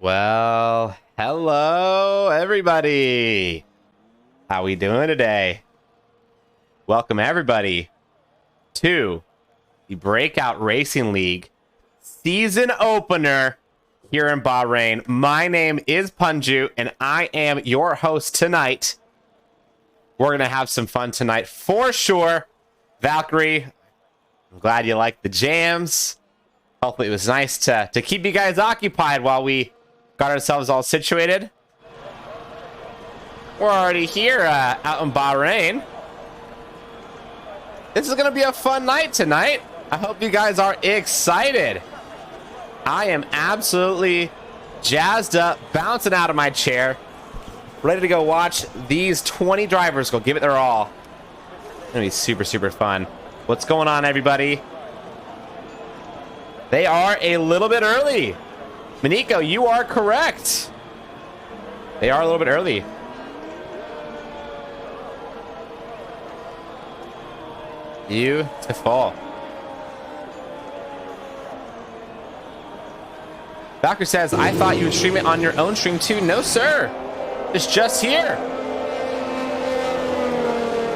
Well, hello everybody. How we doing today? Welcome everybody to the Breakout Racing League season opener here in Bahrain. My name is Punju and I am your host tonight. We're gonna have some fun tonight for sure. Valkyrie, I'm glad you liked the jams. Hopefully it was nice to keep you guys occupied while we got ourselves all situated. We're already here out in Bahrain. This is going to be a fun night tonight. I hope you guys are excited. I am absolutely jazzed up, bouncing out of my chair, ready to go watch these 20 drivers go give it their all. It's going to be super, super fun. What's going on, everybody? They are a little bit early. Maniko, you are correct. They are a little bit early. Beautiful. Valkyrie says, I thought you would stream it on your own stream too. No, sir. It's just here.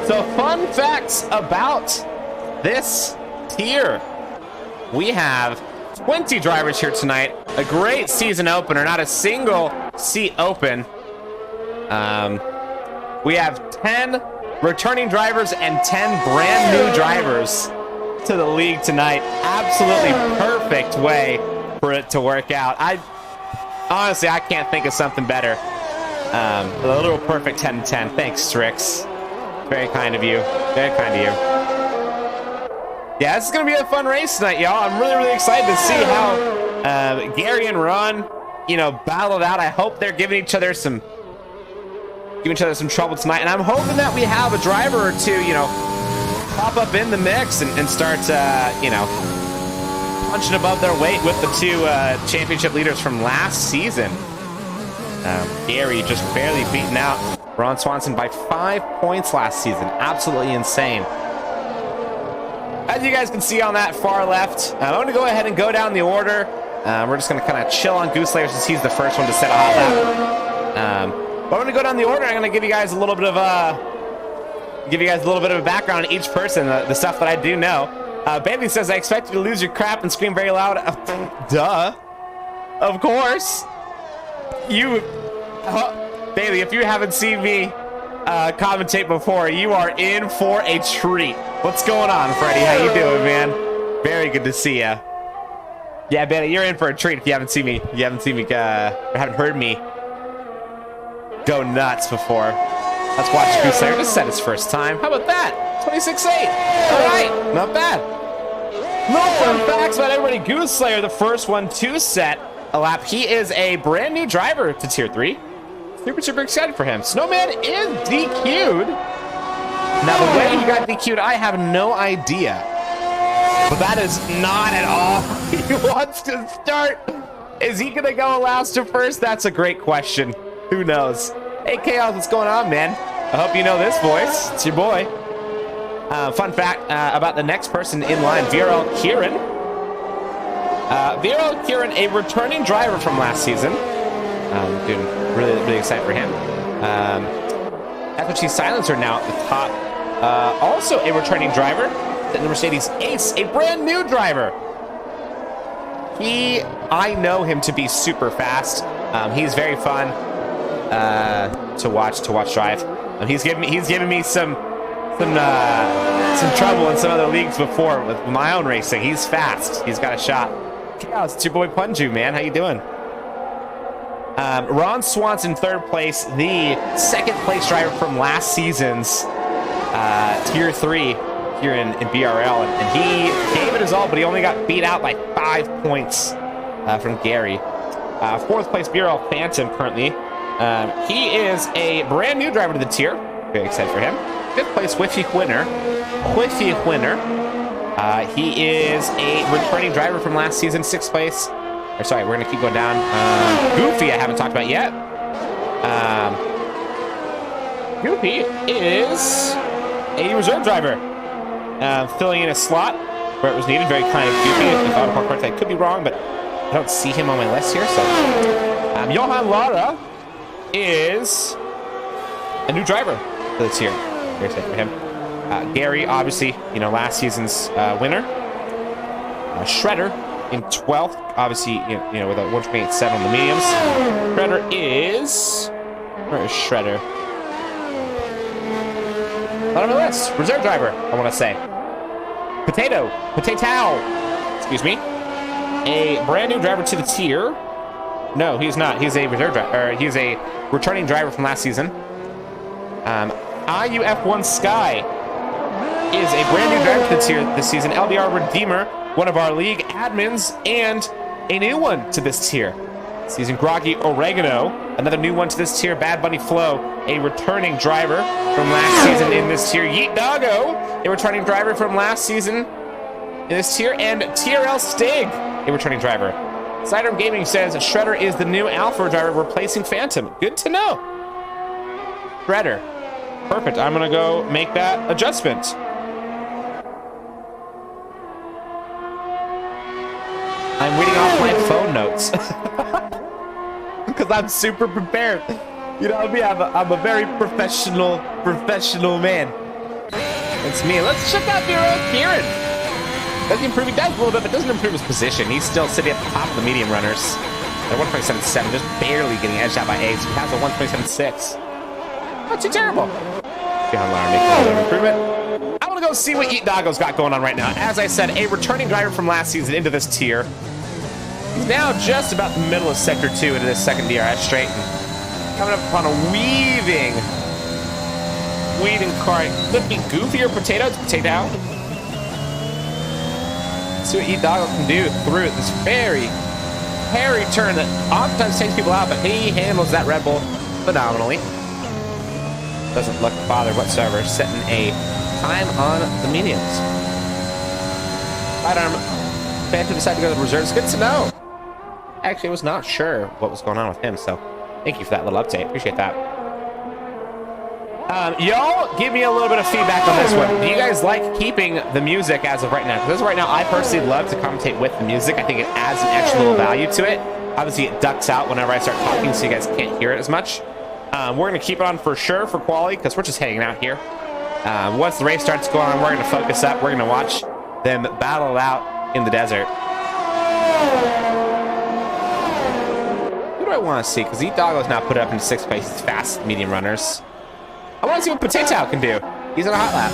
So fun facts about this tier. We have 20 drivers here tonight. A great season opener. Not a single seat open. We have 10 returning drivers and 10 brand new drivers to the league tonight. Absolutely perfect way for it to work out. Honestly, I can't think of something better. A little perfect 10-10. Thanks, Strix. Very kind of you. Very kind of you. Yeah, this is going to be a fun race tonight, y'all. I'm really, really excited to see how Gary and Ron, battle it out. I hope they're giving each other some trouble tonight. And I'm hoping that we have a driver or two, pop up in the mix and start, punching above their weight with the two championship leaders from last season. Gary just barely beaten out Ron Swanson by 5 points last season. Absolutely insane. As you guys can see on that far left, I'm going to go ahead and go down the order. We're just going to kind of chill on Goose Slayer since he's the first one to set a hot lap. But I'm going to go down the order. I'm going to give you guys a little bit of a background on each person, the stuff that I do know. Bailey says, I expect you to lose your crap and scream very loud. Duh. Of course. Bailey, if you haven't seen me commentate before, you are in for a treat. What's going on, Freddie? How you doing, man? Very good to see ya. Yeah, Bailey, you're in for a treat if you haven't seen me. Or haven't heard me go nuts before. Let's watch Goose Slayer just set his first time. How about that? 26.8. All right, not bad. No fun facts about everybody. Goose Slayer, the first one to set a lap. He is a brand new driver to Tier 3. Super, super excited for him. Snowman is DQ'd. Now, the way he got DQ'd, I have no idea. But that is not at all he wants to start. Is he going to go last or first? That's a great question. Who knows? Hey, Chaos, what's going on, man? I hope you know this voice. It's your boy. Fun fact about the next person in line, BRL Kieran. BRL Kieran, a returning driver from last season. Dude, really, really excited for him. FHC Silencer now at the top. Also a returning driver, the Mercedes Ace, a brand new driver. I know him to be super fast. He's very fun to watch drive. He's given me some trouble in some other leagues before with my own racing. He's fast. He's got a shot. Chaos, it's your boy Punju, man. How you doing? Ron Swanson, third place, the second place driver from last season's Tier 3 here in BRL. And he gave it his all, but he only got beat out by 5 points from Gary. Fourth place, BRL Phantom currently. He is a brand new driver to the tier. Very excited for him. Fifth place, Whiffy Winner. He is a returning driver from last season. Sixth place. Or sorry, we're gonna keep going down. Goofy, I haven't talked about yet. Goofy is a reserve driver, filling in a slot where it was needed. Very kind of Goofy. If I recall correctly, I could be wrong, but I don't see him on my list here. So Johan Lara is a new driver for this year. Here's it for him. Gary, obviously, you know, last season's winner. Shredder in 12th, obviously, you know, with a 128.7 on the mediums. Shredder is... Where is Shredder? Not on the list. Reserve driver, I want to say. Potato. Excuse me. A brand new driver to the tier. No, he's not. He's a reserve driver. He's a returning driver from last season. IUF1 Sky is a brand new driver to the tier this season. LDR Redeemer, one of our league admins, and a new one to this tier. Season Groggy Oregano, another new one to this tier. Bad Bunny Flow, a returning driver from last season in this tier. Yeet Doggo, a returning driver from last season in this tier. And TRL Stig, a returning driver. Sidearm Gaming says Shredder is the new Alpha driver replacing Phantom. Good to know. Shredder. Perfect. I'm going to go make that adjustment. I'm reading off my phone notes. Because I'm super prepared. You know what I mean? I'm a very professional man. It's me. Let's check out BRL Kieran. Doesn't improve. He does a little bit, but doesn't improve his position. He's still sitting at the top of the medium runners. At 127.7, just barely getting edged out by Ace. He has a 127.6. Not too terrible. John Lara making a little improvement. I want to go see what Eat Doggo's got going on right now. As I said, a returning driver from last season into this tier. He's now just about the middle of Sector 2 into this second DRS straight. And coming up upon a weaving car. Could be goofier potato. See what Eat Doggo can do through this very hairy turn that oftentimes takes people out, but he handles that Red Bull phenomenally. Doesn't look bothered whatsoever, setting a time on the mediums. Sidearm Phantom decided to go to the reserves. Good to know. Actually, I was not sure what was going on with him, so thank you for that little update. Appreciate that. Y'all, give me a little bit of feedback on this one. Do you guys like keeping the music as of right now? Because as of right now, I personally love to commentate with the music. I think it adds an extra little value to it. Obviously, it ducks out whenever I start talking, so you guys can't hear it as much. We're going to keep it on for sure for quality, because we're just hanging out here. Once the race starts going on, we're going to focus up. We're going to watch them battle it out in the desert. Who do I want to see? Because Eat Doggo's now put it up into 6th place. He's fast medium runners. I want to see what Potato can do. He's on a hot lap.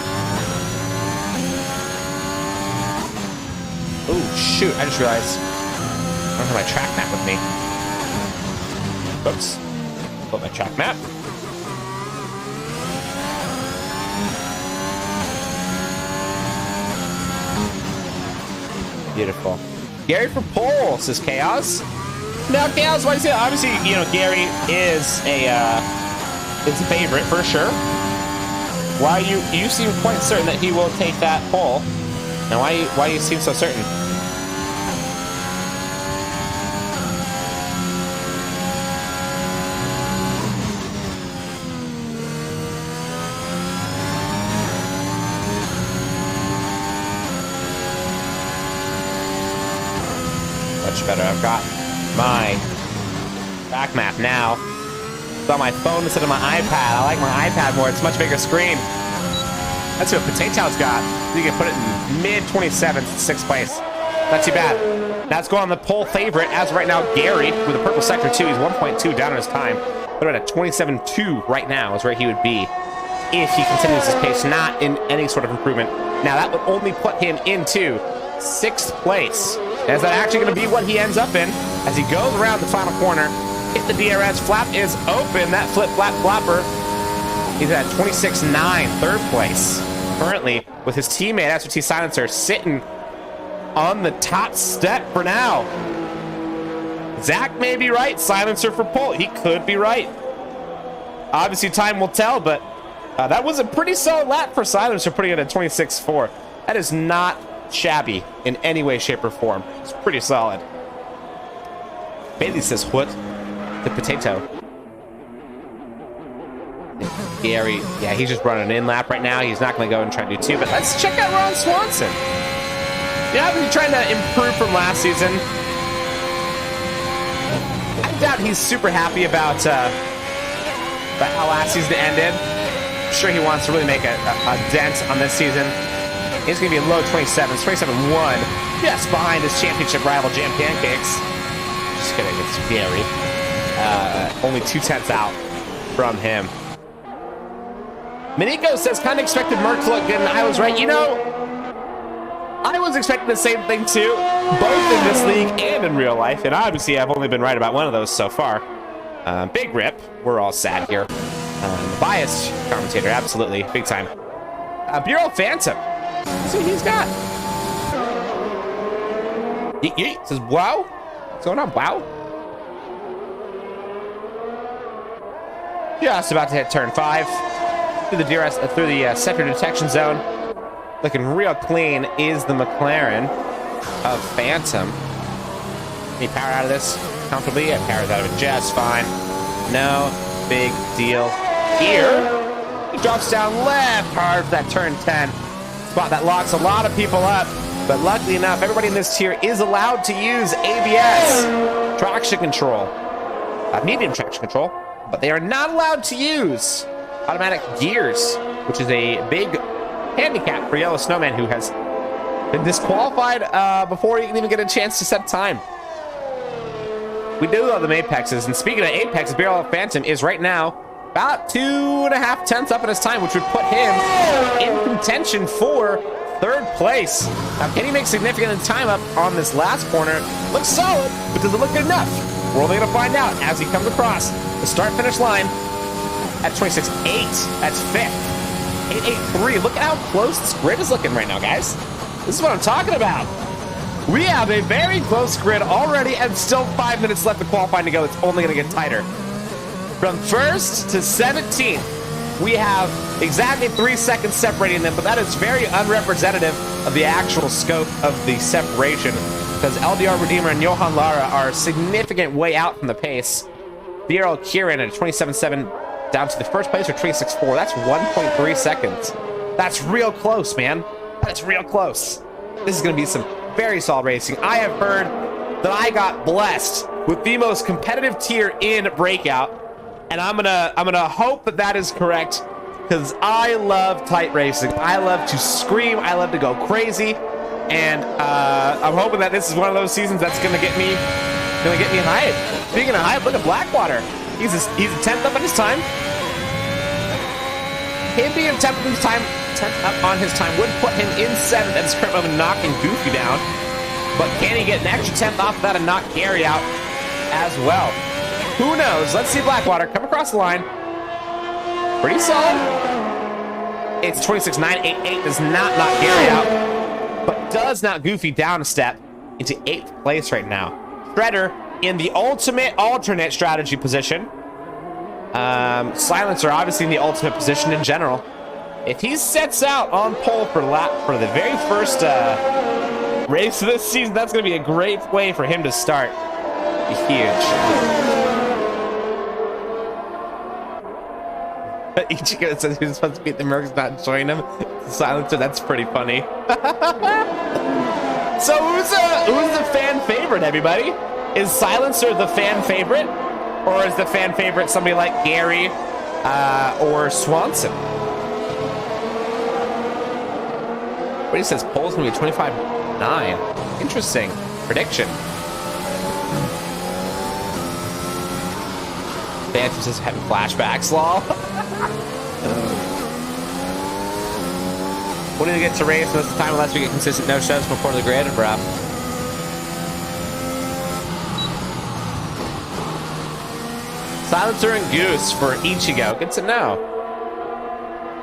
Oh, shoot. I just realized I don't have my track map with me. Oops. Put my track map. Beautiful. Gary for pole, says Chaos. Now, Chaos, why do you say that? Obviously, you know, Gary is a favorite for sure. Why you seem quite certain that he will take that pole? Now, why you seem so certain? Much better. I've got my track map now. It's on my phone instead of my iPad. I like my iPad more. It's a much bigger screen. That's what Potato's got. You can put it in mid-27th, 6th place. Not too bad. That's going on the pole favorite. As of right now, Gary with a purple sector 2. He's 1.2 down on his time. Put it at 27.2 right now is where he would be if he continues his pace, not in any sort of improvement. Now, that would only put him into 6th place. Is that actually going to be what he ends up in as he goes around the final corner? If the DRS flap is open, that flip-flap flopper, he's at 26.9, 3rd place. Currently, with his teammate, SRT Silencer, sitting on the top step for now. Zach may be right. Silencer for pole. He could be right. Obviously, time will tell, but that was a pretty solid lap for Silencer, putting it at 26.4. That is not shabby in any way, shape, or form. It's pretty solid. Bailey says, what? The Potato. Gary, yeah, he's just running an in lap right now. He's not going to go and try to do 2, but let's check out Ron Swanson. Yeah, I've been trying to improve from last season. I doubt he's super happy about how last season ended. I'm sure he wants to really make a dent on this season. He's going to be low 27s, 27-1, just behind his championship rival, Jam Pancakes. Just kidding, it's Gary. Only 2/10 out from him. Miniko says, kind of expected Merc to look good, and I was right. You know, I was expecting the same thing too, both in this league and in real life, and obviously I've only been right about one of those so far. Big rip. We're all sad here. Biased commentator, absolutely, big time. BRL Phantom. Let's see what he's got. Yeet says, wow. What's going on, wow? Just about to hit turn 5 through the sector detection zone. Looking real clean is the McLaren of Phantom. Can he power out of this comfortably? Yeah, powers out of it just fine. No big deal here. He drops down left hard for that turn 10 spot that locks a lot of people up. But luckily enough, everybody in this tier is allowed to use ABS traction control, medium traction control, but they are not allowed to use automatic gears, which is a big handicap for Yellow Snowman, who has been disqualified before he can even get a chance to set time. We do love the Apexes, and speaking of Apex, BRL Phantom is right now about 2.5 tenths up in his time, which would put him in contention for 3rd place. Now, can he make significant time up on this last corner? Looks solid, but does it look good enough? We're only going to find out as he comes across the start-finish line at 26.8. That's 5th. 8.83. Look at how close this grid is looking right now, guys. This is what I'm talking about. We have a very close grid already, and still 5 minutes left of qualifying to go. It's only going to get tighter. From 1st to 17th, we have exactly 3 seconds separating them, but that is very unrepresentative of the actual scope of the separation, because LDR Redeemer and Johan Lara are a significant way out from the pace. BRL Kieran at 27.7 down to the 1st place, or 26.4. That's 1.3 seconds. That's real close, man. That's real close. This is going to be some very solid racing. I have heard that I got blessed with the most competitive tier in Breakout, and I'm gonna hope that that is correct, because I love tight racing. I love to scream. I love to go crazy, and I'm hoping that this is one of those seasons that's gonna get me hype. Speaking of hype, look at Blackwater. He's a 10th up on his time. Him being 10th up on his time would put him in 7th at this current moment, knocking Goofy down. But can he get an extra 10th off of that and knock Gary out as well? Who knows? Let's see Blackwater come across the line. Pretty solid. It's 26.988. Does not knock Gary out, but does knock Goofy down a step into 8th place right now. Shredder in the ultimate alternate strategy position. Silencer obviously in the ultimate position in general. If he sets out on pole for the very first race of this season, that's going to be a great way for him to start. Huge. Ichigo says he was supposed to beat the Mercs, not join him. Silencer, that's pretty funny. So who's the fan favorite, everybody? Is Silencer the fan favorite? Or is the fan favorite somebody like Gary or Swanson? What he says, poll's gonna be 25.9. Interesting prediction. Phantom says having flashbacks, lol. When do they get to race most of the time unless we get consistent no-shows before the grid, bro? Silencer and Goose for Ichigo. Good to know.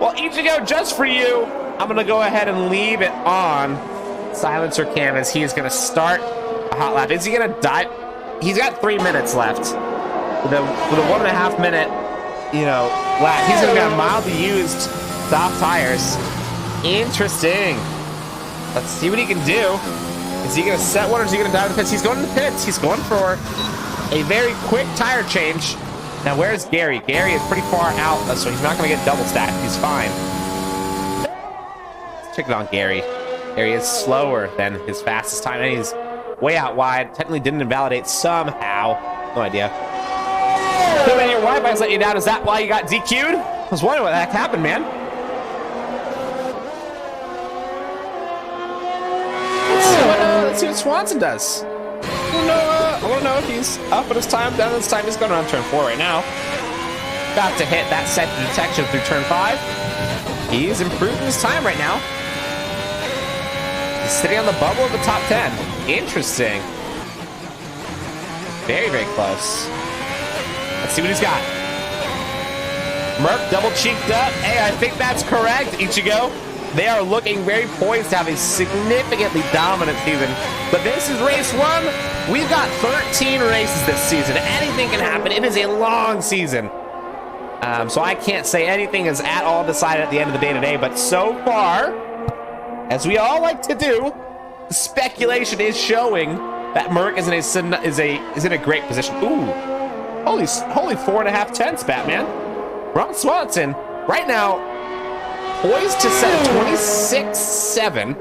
Well, Ichigo, just for you, I'm going to go ahead and leave it on Silencer Cam as he is going to start a hot lap. Is he going to die? He's got 3 minutes left. With a 1.5 minute, lap. He's going to get mildly used soft tires. Interesting. Let's see what he can do. Is he going to set one or is he going to dive in the pits? He's going to the pits. He's going for a very quick tire change. Now, where's Gary? Gary is pretty far out, so he's not going to get double stacked. He's fine. Let's check it on Gary. Gary is slower than his fastest time, and he's way out wide. Technically didn't invalidate somehow. No idea. Too many your Wi-Fi's let you down. Is that why you got DQ'd? I was wondering what the heck happened, man. Let's see what Swanson does. I want to know if he's up at his time, down at his time. He's going around turn 4 right now. About to hit that set detection through turn 5. He's improving his time right now. He's sitting on the bubble of the top 10. Interesting. Very, very close. Let's see what he's got. Merc double cheeked up. Hey, I think that's correct, Ichigo. They are looking very poised to have a significantly dominant season. But this is race 1. We've got 13 races this season. Anything can happen. It is a long season. So I can't say anything is at all decided at the end of the day today. But so far, as we all like to do, the speculation is showing that Merc is in a great position. Ooh, holy 4.5 tenths, Batman. Ron Swanson right now poised to set 26.7,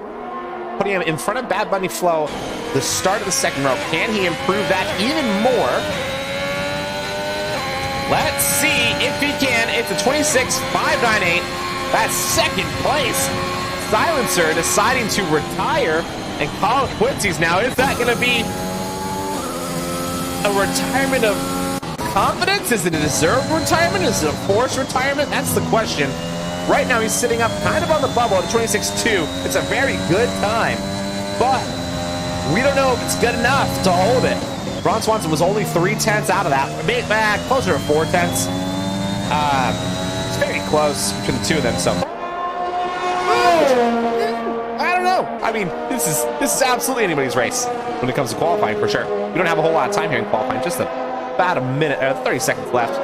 putting him in front of Bad Bunny Flow. The start of the second row. Can he improve that even more? Let's see if he can. It's a 26.598. That's second place. Silencer deciding to retire and call it quincies now. Is that going to be a retirement of confidence? Is it a deserved retirement? Is it a forced retirement? That's the question. Right now, he's sitting up kind of on the bubble at 26.2. It's a very good time, but we don't know if it's good enough to hold it. Ron Swanson was only 3 tenths out of that. Back closer to 4 tenths. It's very close between the two of them. So I don't know. I mean, this is absolutely anybody's race when it comes to qualifying for sure. We don't have a whole lot of time here in qualifying. Just about a minute, 30 seconds left.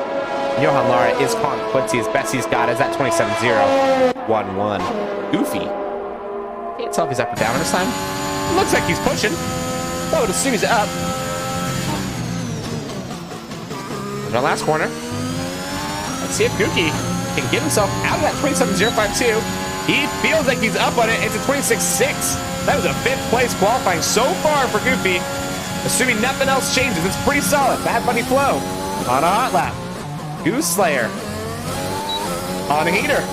Johan Lara is calling Quincy. As best he's got is at 27.011. Goofy. Can't tell if he's up or down this time. Looks like he's pushing. I would assume he's up. In our last corner. Let's see if Gookie can get himself out of that 27.052. He feels like he's up on it. It's a 26.6. That was a 5th place qualifying so far for Goofy. Assuming nothing else changes, it's pretty solid. Bad Bunny Flow on a hot lap. Goose Slayer on a heater.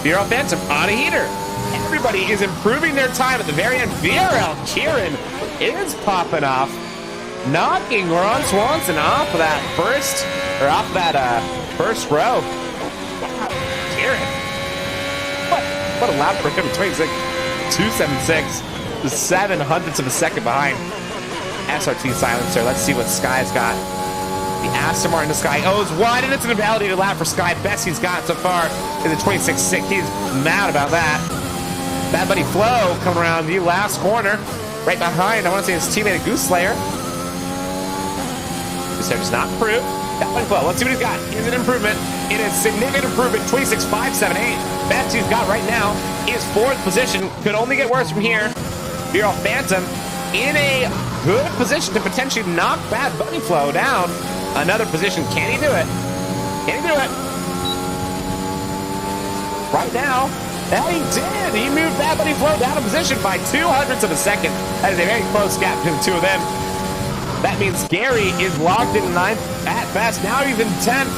BRL Phantom on a heater. Everybody is improving their time at the very end. BRL Kieran is popping off, knocking Ron Swanson off of that first row. Wow, Kieran. What a lap for him. 26.276. Just 7/100ths of a second behind SRT Silencer. Let's see what Sky's got. The Aston Martin to Sky goes wide, and it's an invalidated lap for Sky. Best he's got so far is a 26.6. He's mad about that. Bad Buddy Flo coming around the last corner. Right behind, I want to say his teammate Goose Slayer. Goose Slayer does not improve. Bad Buddy Flo, let's see what he's got. Here's an improvement. It is significant improvement, 26.578. Best he's got right now is 4th position. Could only get worse from here. BRL Phantom in a good position to potentially knock Bad Bunny Flow down. Another position. Can he do it? Can he do it? Right now, that he did. He moved Bad Bunny Flow down a position by 2/100ths of a second. That is a very close gap between the two of them. That means Gary is locked in 9th at best. Now he's in 10th.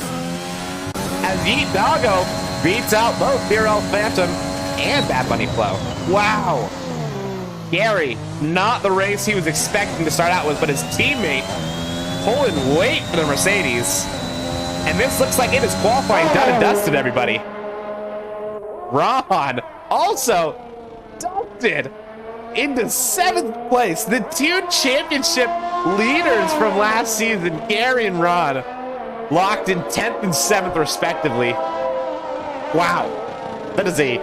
As Yeet Doggo beats out both BRL Phantom and Bad Bunny Flow. Wow. Gary, not the race he was expecting to start out with, but his teammate pulling weight for the Mercedes. And this looks like it is qualifying done and dusted, everybody. Ron also dumped it into 7th place. The 2 championship leaders from last season, Gary and Ron, locked in 10th and 7th respectively. Wow. That is a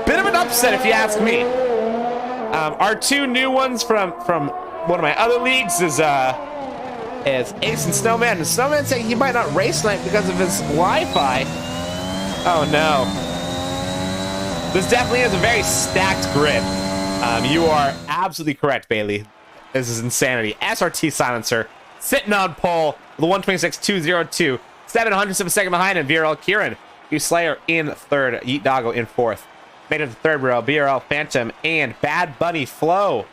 bit of an upset if you ask me. Our 2 new ones from one of my other leagues is Ace and Snowman. And Snowman saying he might not race tonight because of his Wi-Fi. Oh no. This definitely is a very stacked grid. You are absolutely correct, Bailey. This is insanity. SRT Silencer sitting on pole with a 126.202. 7/100ths of a second behind him. VRL Kieran. Goose Slayer in 3rd. Yeet Doggo in 4th. Made it to 3rd row. BRL Phantom and Bad Bunny Flow.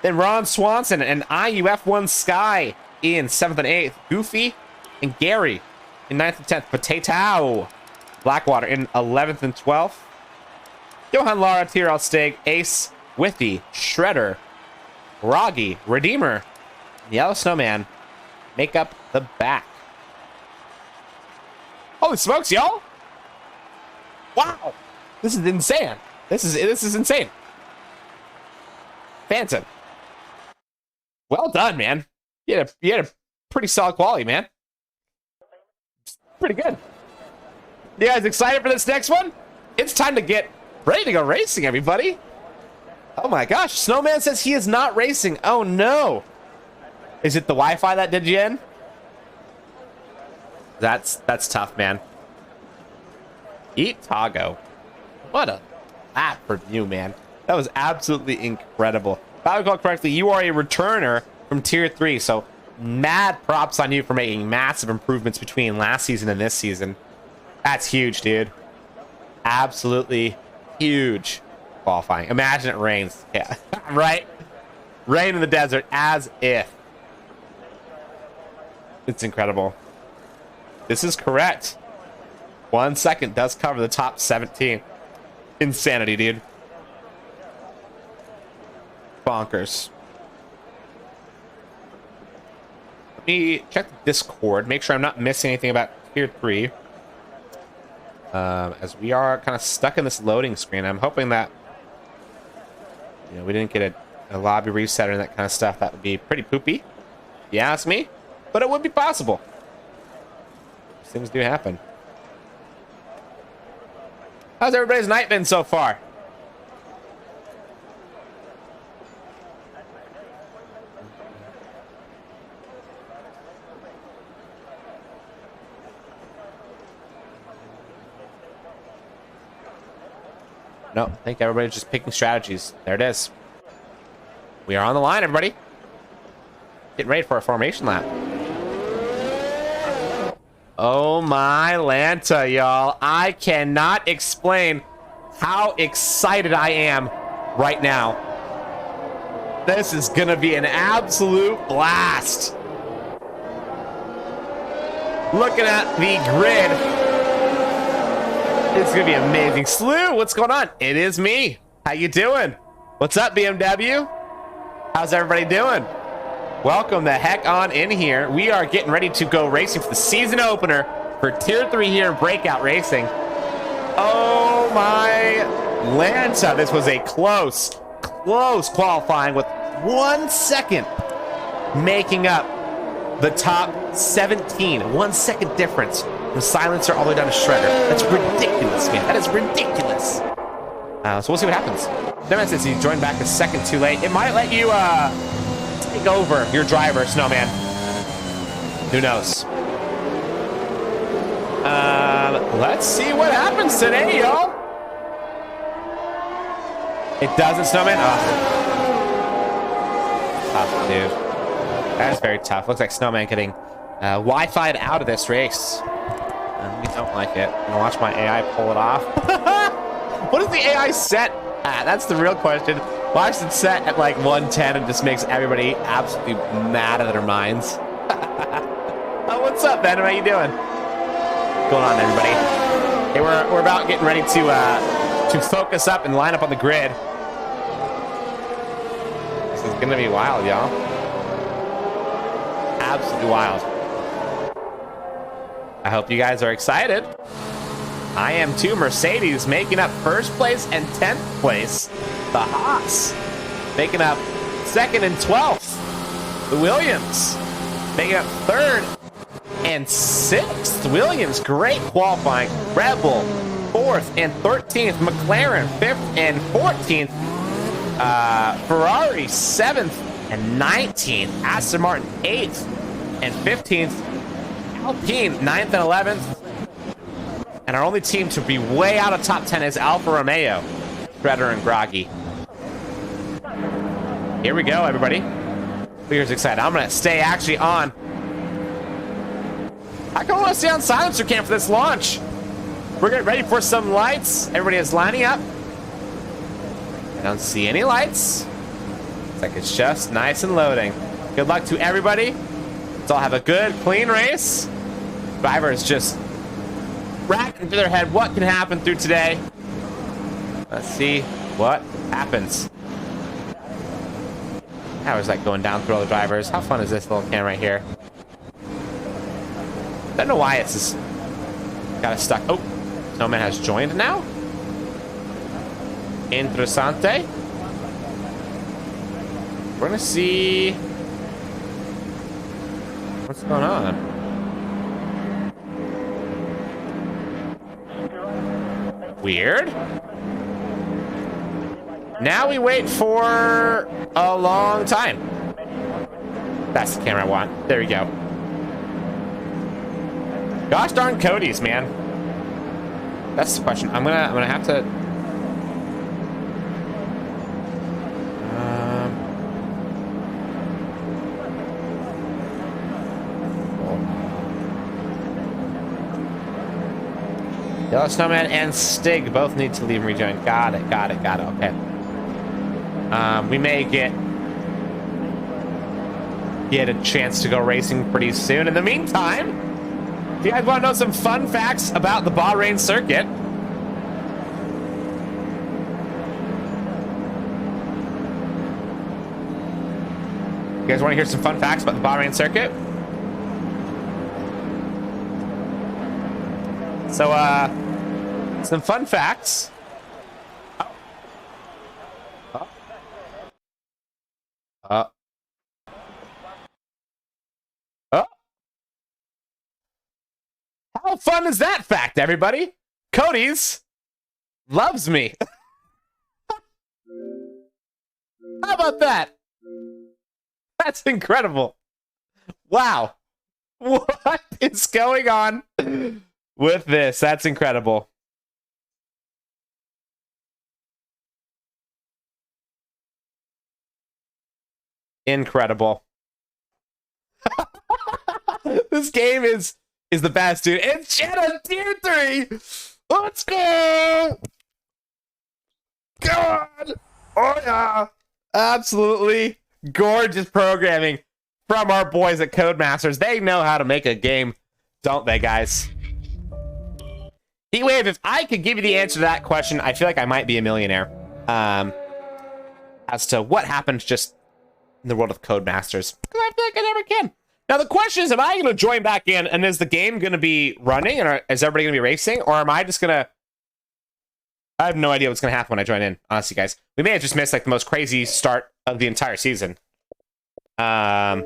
Then Ron Swanson and IUF1 Sky in 7th and 8th. Goofy and Gary in 9th and 10th. Potato. Blackwater in 11th and 12th. Johan Lara, Tyrell Stig, Ace, Withy, Shredder, Roggy, Redeemer, and Yellow Snowman make up the back. Holy smokes, y'all! Wow, this is insane. This is insane. Phantom, well done, man. You had a pretty solid quality, man. Pretty good. You guys excited for this next one? It's time to get ready to go racing, everybody. Oh my gosh, Snowman says he is not racing. Oh no. Is it the Wi-Fi that did you in? That's tough, man. Eat Tago. What a lap for you, man. That was absolutely incredible. If I recall correctly, you are a returner from Tier 3, so mad props on you for making massive improvements between last season and this season. That's huge, dude. Absolutely huge qualifying. Imagine it rains. Yeah, right? Rain in the desert as if. It's incredible. This is correct. 1 second does cover the top 17. Insanity, dude. Bonkers. Let me check the Discord. Make sure I'm not missing anything about Tier 3. As we are kind of stuck in this loading screen. I'm hoping that we didn't get a lobby reset or that kind of stuff. That would be pretty poopy, if you ask me. But it would be possible. These things do happen. How's everybody's night been so far? No, I think everybody's just picking strategies. There it is. We are on the line, everybody. Getting ready for a formation lap. Oh my Lanta, y'all. I cannot explain how excited I am right now. This is going to be an absolute blast. Looking at the grid. It's going to be amazing. Slew, what's going on? It is me. How you doing? What's up, BMW? How's everybody doing? Welcome the heck on in here. We are getting ready to go racing for the season opener for Tier 3 here in Breakout Racing. Oh my Lanta. This was a close qualifying with 1 second making up the top 17. 1 second difference from silencer all the way down to shredder. That's ridiculous, man. That is ridiculous. So we'll see what happens. Then since you joined back a second too late, it might let you take over your driver, Snowman. Who knows? Let's see what happens today, y'all. It doesn't, Snowman? Oh. Tough, dude. That is very tough. Looks like Snowman getting Wi-Fi'd out of this race. We don't like it. I'm gonna watch my AI pull it off. What is the AI set at? That's the real question. Watch it set at like 110 and just makes everybody absolutely mad out of their minds. Oh, what's up, Ben? How you doing? What's going on, everybody? Hey, we're about getting ready to focus up and line up on the grid. This is gonna be wild, y'all. Absolutely wild. I hope you guys are excited. I am too. Mercedes making up first place and 10th place. The Haas making up 2nd and 12th. The Williams making up 3rd and 6th. Williams, great qualifying. Red Bull, 4th and 13th. McLaren, 5th and 14th. Ferrari, 7th and 19th. Aston Martin, 8th and 15th. Alpine, 9th and 11th. And our only team to be way out of top 10 is Alfa Romeo, Shredder, and Groggy. Here we go, everybody. We're excited. I'm going to stay actually on. I kind of want to stay on silencer cam for this launch. We're getting ready for some lights. Everybody is lining up. I don't see any lights. Looks like it's just nice and loading. Good luck to everybody. Let's all have a good, clean race. Drivers just racking through their head what can happen through today. Let's see what happens. How is that going down through all the drivers? How fun is this little cam right here? I don't know why it's just got us stuck. Oh, Snowman has joined now. Interessante. We're gonna see what's going on. Weird. Now we wait for a long time. That's the camera I want. There we go. Gosh darn Cody's, man. That's the question. I'm gonna have to. Yellow Snowman and Stig both need to leave and rejoin. Got it. Okay. We may get a chance to go racing pretty soon. In the meantime, if you guys want to know some fun facts about the Bahrain circuit, you guys want to hear some fun facts about the Bahrain circuit? So, some fun facts. How fun is that fact, everybody? Cody's loves me. How about that? That's incredible. Wow. What is going on with this? That's incredible. Incredible. This game is the best, dude. It's Jenna Tier 3. Let's go. God. Oh yeah. Absolutely gorgeous programming from our boys at Codemasters. They know how to make a game, don't they, guys? Heatwave, if I could give you the answer to that question, I feel like I might be a millionaire. As to what happened just in the world of Codemasters. Because I feel like I never can. Now, the question is, am I going to join back in, and is the game going to be running, and is everybody going to be racing, or am I just going to... I have no idea what's going to happen when I join in, honestly, guys. We may have just missed, like, the most crazy start of the entire season. Who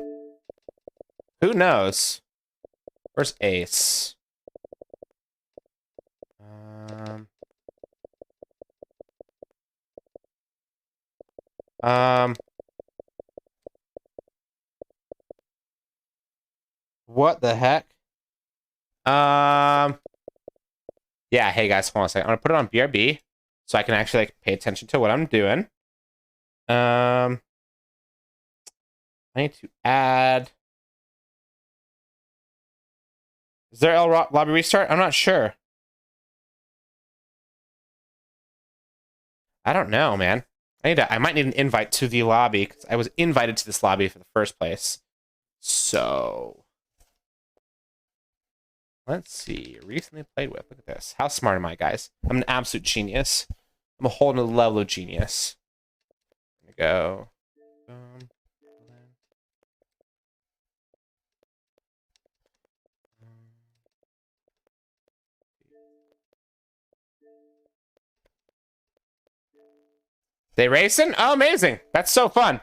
knows? Where's Ace? What the heck? Yeah, hey guys, hold on a second. I'm gonna put it on BRB so I can actually like pay attention to what I'm doing. I need to add. Is there L lobby restart? I'm not sure. I don't know, man. I might need an invite to the lobby because I was invited to this lobby for the first place. So let's see. Recently played with. Look at this. How smart am I, guys? I'm an absolute genius. I'm a whole new level of genius. There we go. They racing? Oh, amazing. That's so fun.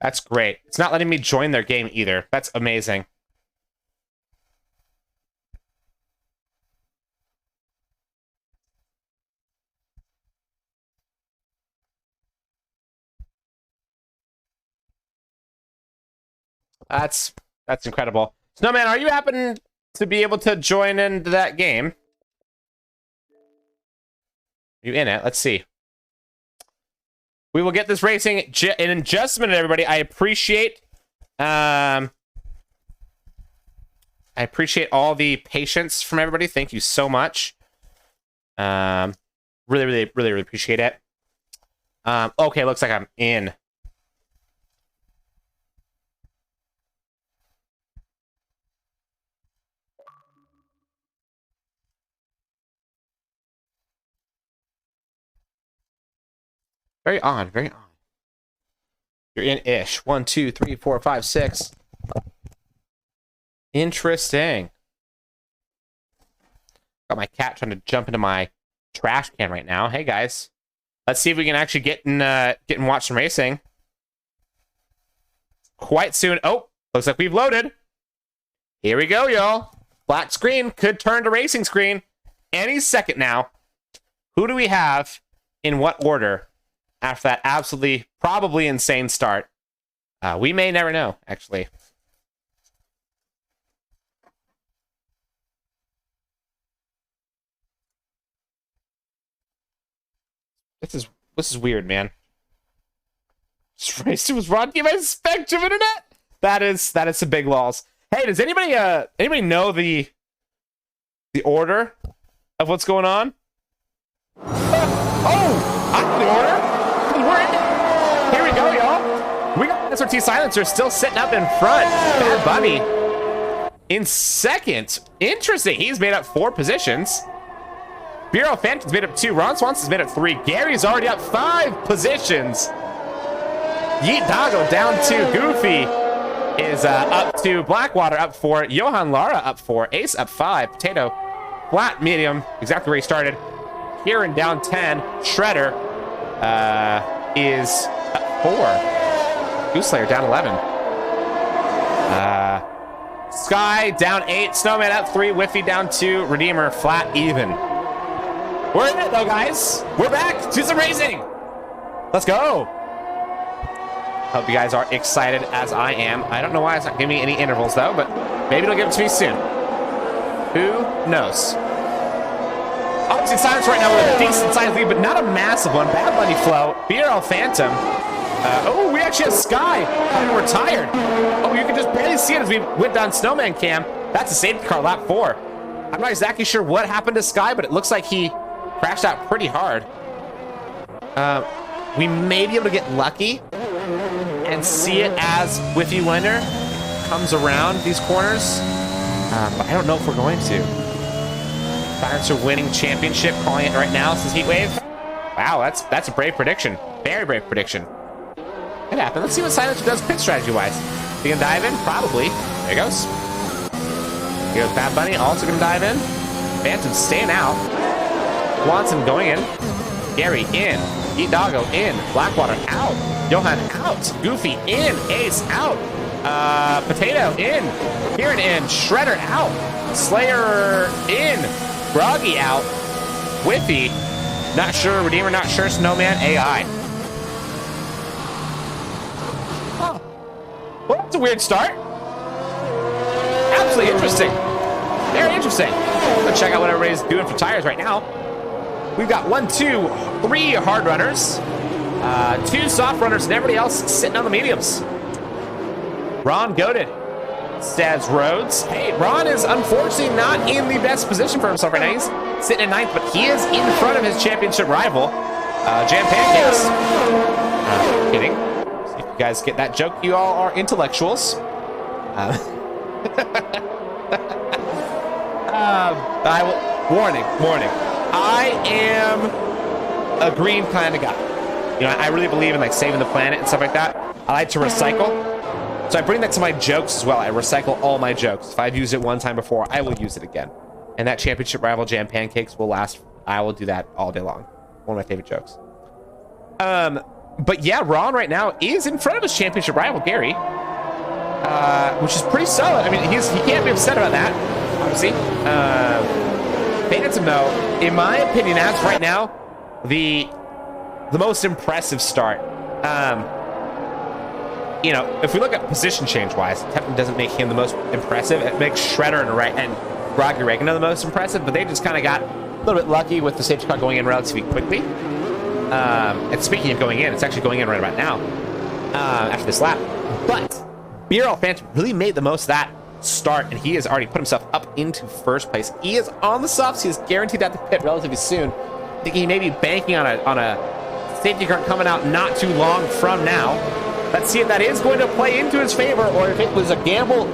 That's great. It's not letting me join their game either. That's amazing. That's incredible. Snowman, are you happen to be able to join into that game? Are you in it? Let's see. We will get this racing in just a minute, everybody. I appreciate all the patience from everybody. Thank you so much. Really appreciate it. Okay, looks like I'm in. Very odd, very odd. You're in ish. 1, 2, 3, 4, 5, 6. Interesting. Got my cat trying to jump into my trash can right now. Hey guys, let's see if we can actually get and watch some racing quite soon. Oh, looks like we've loaded. Here we go, y'all. Black screen could turn to racing screen any second now. Who do we have in what order after that absolutely, probably insane start? We may never know, actually. This is weird, man. This race was brought to you by Spectrum Internet. That is some big laws. Hey, does anybody know the order of what's going on? Oh, I know the order. We're in. Here we go, y'all. We got SRT Silencer still sitting up in front. Bad Bunny in second. Interesting. He's made up 4 positions. BRL Phantom's made up 2. Ron Swanson's made up 3. Gary's already up 5 positions. Yeet Doggo down 2. Goofy is up 2. Blackwater up 4. Johan Lara up 4. Ace up 5. Potato flat medium, exactly where he started. Kieran down 10. Shredder is up 4. Gooslayer down 11. Sky down 8. Snowman up 3. Whiffy down 2. Redeemer flat even. We're in it though, guys. We're back to some racing. Let's go. Hope you guys are excited as I am. I don't know why it's not giving me any intervals though, but maybe it'll give it to me soon. Who knows? Obviously, Silence right now with a decent size lead, but not a massive one. Bad Bunny flow. BRL Phantom. Oh, we actually have Sky. And we're tired. Oh, you can just barely see it as we went down Snowman Cam. That's a safety car, lap 4. I'm not exactly sure what happened to Sky, but it looks like he crashed out pretty hard. We may be able to get lucky and see it as Whiffy Winner comes around these corners. But I don't know if we're going to. Silencer winning championship, calling it right now since Heatwave. Wow, that's a brave prediction. Very brave prediction. It happened. Let's see what Silencer does pit strategy-wise. He gonna dive in? Probably. There he goes. Here goes Bad Bunny, also gonna dive in. Phantom staying out. Swanson going in. Gary in. Eat Doggo in. Blackwater out. Johan out. Goofy in. Ace out. Potato in. Kieran in. Shredder out. Slayer in. Groggy out. Whiffy. Not sure. Redeemer not sure. Snowman AI. Oh. Well, that's a weird start. Absolutely interesting. Very interesting. Let's check out what everybody's doing for tires right now. We've got 1, 2, 3 hard runners, 2 soft runners, and everybody else sitting on the mediums. Ron goated, says Rhodes. Hey, Ron is unfortunately not in the best position for himself right now. He's sitting in 9th, but he is in front of his championship rival, Jam Pancakes. Kidding. See if you guys get that joke. You all are intellectuals. Warning. I am a green kind of guy. You know, I really believe in like saving the planet and stuff like that. I like to recycle. So I bring that to my jokes as well. I recycle all my jokes. If I've used it one time before, I will use it again. And that championship rival Jam Pancakes will last. I will do that all day long. One of my favorite jokes. But yeah, Ron right now is in front of his championship rival, Gary. Which is pretty solid. I mean, he can't be upset about that, obviously. Phantom, though, in my opinion, as right now, the most impressive start. You know, if we look at position change-wise, technically doesn't make him the most impressive. It makes Shredder and Groggy Regina the most impressive, but they just kind of got a little bit lucky with the safety car going in relatively quickly. And speaking of going in, it's actually going in right about now, after this lap. But BRL Phantom really made the most of that start, and he has already put himself up into first place. He is on the softs. He is guaranteed at the pit relatively soon. I think he may be banking on a safety car coming out not too long from now. Let's see if that is going to play into his favor or if it was a gamble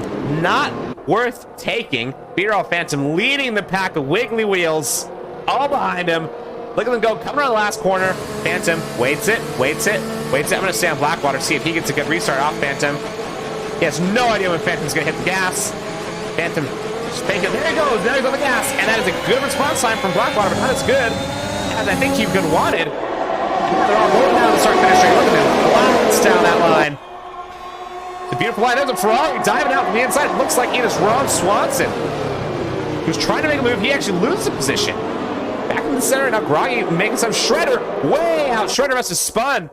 not worth taking. BRL Phantom leading the pack of Wiggly Wheels all behind him. Look at them go, coming around the last corner. Phantom waits it. I'm gonna stay on Blackwater, see if he gets a good restart off Phantom. He has no idea when Phantom's gonna hit the gas. Phantom, just thinking, there he goes on the gas. And that is a good response time from Blackwater, but not as good as I think he could wanted. They're all going down to start finishing. Look at them, blast down that line. The beautiful line, there's a Ferrari diving out from the inside. It looks like it is Ron Swanson, who's trying to make a move. He actually loses a position. Back in the center, now Groggy making some Shredder way out. Shredder must have spun.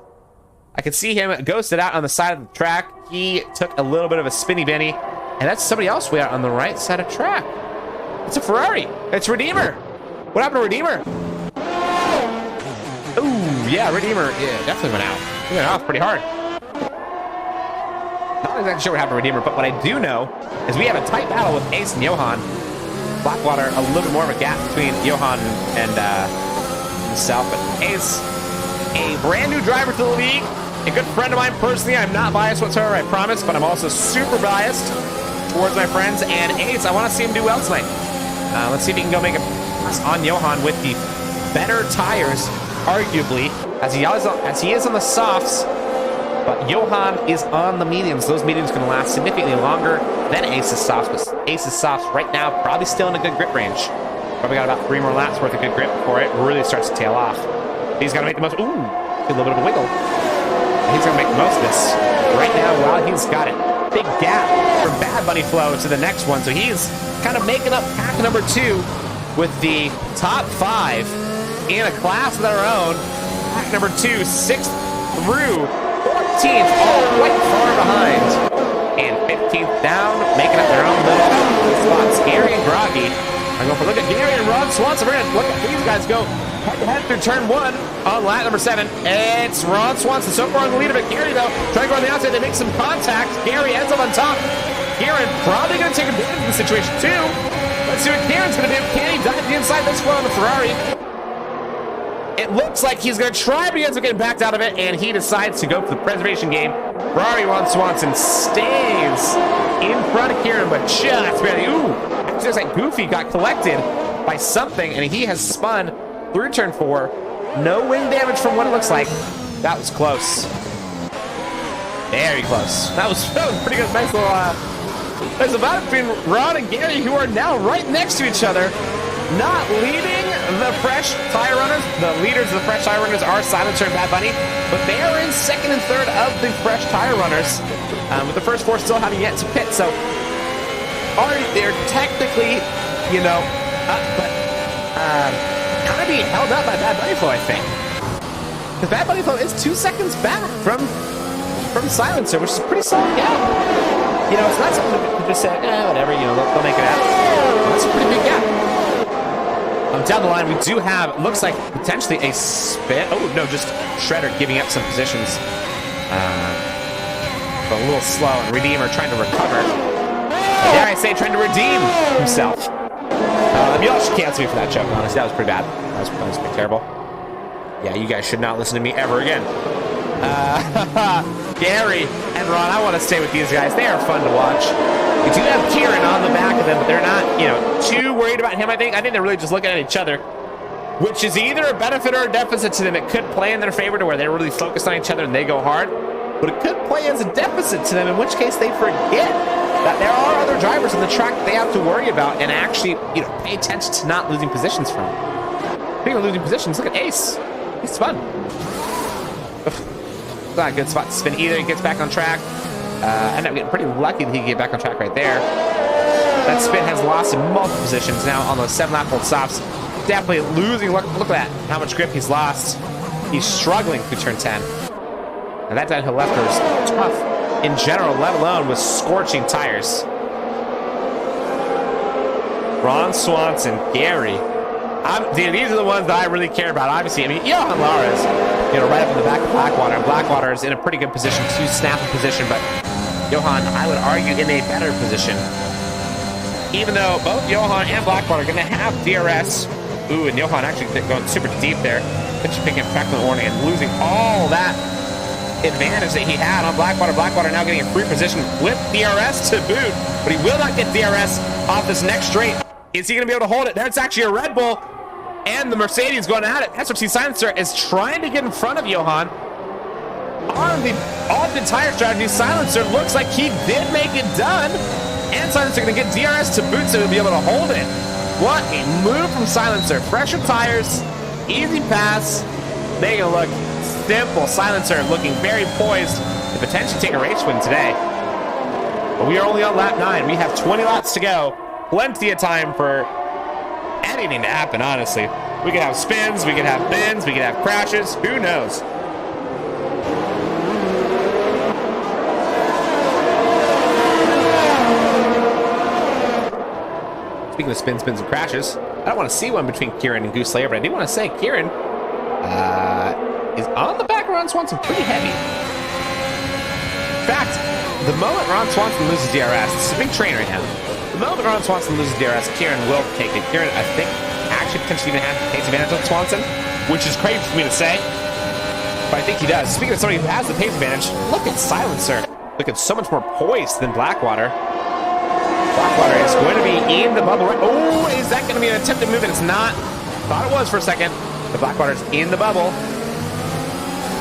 I could see him ghosted out on the side of the track. He took a little bit of a spinny benny, and that's somebody else way out on the right side of track. It's a Ferrari. It's Redeemer. What happened to Redeemer? Ooh, yeah, Redeemer, yeah, definitely went out. He went off pretty hard. Not exactly sure what happened to Redeemer, but what I do know is we have a tight battle with Ace and Johan. Blackwater, a little bit more of a gap between Johan and himself, but Ace, a brand new driver to the league, a good friend of mine personally. I'm not biased whatsoever, I promise, but I'm also super biased towards my friends. And Ace, I want to see him do well tonight. Let's see if he can go make a pass on Johan with the better tires, arguably, as he is on the softs. But Johan is on the mediums. Those mediums can last significantly longer than Ace's softs. But Ace's softs right now probably still in a good grip range. Probably got about 3 more laps worth of good grip before it really starts to tail off. He's got to make the most. Ooh, a little bit of a wiggle. He's going to make the most of this right now while he's got it. Big gap from Bad Bunny Flow to the next one. So he's kind of making up pack number 2 with the top 5 in a class of their own. Pack number 2, 6th through 14th, all quite far behind. And 15th down, making up their own little spots. Gary and Groggy are going for a look at Gary and Ron Swanson. We're going to look at these guys go head-to-head through turn 1 on lap number 7. It's Ron Swanson so far on the lead of it. Gary, though, trying to go on the outside. They make some contact. Gary ends up on top. Kieran probably going to take advantage of the situation, too. Let's see what Kieran's going to do. Can he dive the inside this one on the Ferrari? It looks like he's going to try, but he ends up getting backed out of it, and he decides to go for the preservation game. Ferrari Ron Swanson stays in front of Kieran, but just barely. Ooh, it looks like Goofy got collected by something, and he has spun through turn 4. No wing damage from what it looks like. That was close. Very close. That was pretty good. Nice little there's a battle between Ron and Gary, who are now right next to each other. Not leading the Fresh Tire Runners. The leaders of the Fresh Tire Runners are Silencer and Bad Bunny, but they are in 2nd and 3rd of the Fresh Tire Runners, with the first 4 still having yet to pit. So, they're technically, but kind of being held up by Bad Bunny Flow, I think. Because Bad Bunny Flow is 2 seconds back from Silencer, which is a pretty solid gap. It's not something to just say, whatever, they'll make it out. That's a pretty big gap. Down the line, we do have, looks like, potentially a spin. Oh, no, just Shredder giving up some positions. But a little slow, and Redeemer trying to recover. Dare I say, trying to redeem himself. You all should cancel me for that joke, honestly. That was pretty bad. That was pretty terrible. Yeah, you guys should not listen to me ever again. Gary and Ron, I want to stay with these guys. They are fun to watch. We do have Kieran on the back of them, but they're not, too worried about him, I think. I think they're really just looking at each other, which is either a benefit or a deficit to them. It could play in their favor to where they're really focused on each other and they go hard, but it could play as a deficit to them, in which case they forget that there are other drivers on the track that they have to worry about and actually, pay attention to not losing positions from. Speaking of losing positions, look at Ace. He's fun. It's not a good spot to spin either. He gets back on track. Ended up getting pretty lucky that he could get back on track right there. That spin has lost in multiple positions now on those 7-lap old stops. Definitely losing. Look at that. How much grip he's lost. He's struggling through turn 10. And that downhill left is tough in general, let alone with scorching tires. Ron Swanson, Gary. These are the ones that I really care about, obviously. I mean, Johan Lara's, right up in the back of Blackwater. And Blackwater is in a pretty good position to snap a position, but Johan, I would argue, in a better position. Even though both Johan and Blackwater are going to have DRS. Ooh, and Johan actually going super deep there. Pitch picking up Franklin warning and losing all that advantage that he had on Blackwater. Blackwater now getting a free position with DRS to boot, but he will not get DRS off this next straight. Is he going to be able to hold it? There's actually a Red Bull. and the Mercedes going at it. SRT Silencer is trying to get in front of Johan. On the alternate tire strategy, Silencer looks like he did make it done. And Silencer going to get DRS to boot so he'll be able to hold it. What a move from Silencer. Fresher tires, easy pass. They going to look simple. Silencer looking very poised to potentially take a race win today. But we are only on lap 9. We have 20 laps to go. Plenty of time for anything to happen, honestly. We could have spins, we could have bends, we could have crashes. Who knows? Speaking of spins, and crashes, I don't want to see one between Kieran and Goose Slayer, but I do want to say Kieran is on the back of Ron Swanson pretty heavy. In fact, the moment Ron Swanson loses DRS, it's a big train right now. The moment Ron Swanson loses DRS, Kieran will take it. Kieran, I think, actually potentially even has the pace advantage on Swanson, which is crazy for me to say, but I think he does. Speaking of somebody who has the pace advantage, look at Silencer. Looking so much more poised than Blackwater. Blackwater is going to be in the bubble. Oh, is that going to be an attempted move? And it's not. Thought it was for a second. The Blackwater's in the bubble.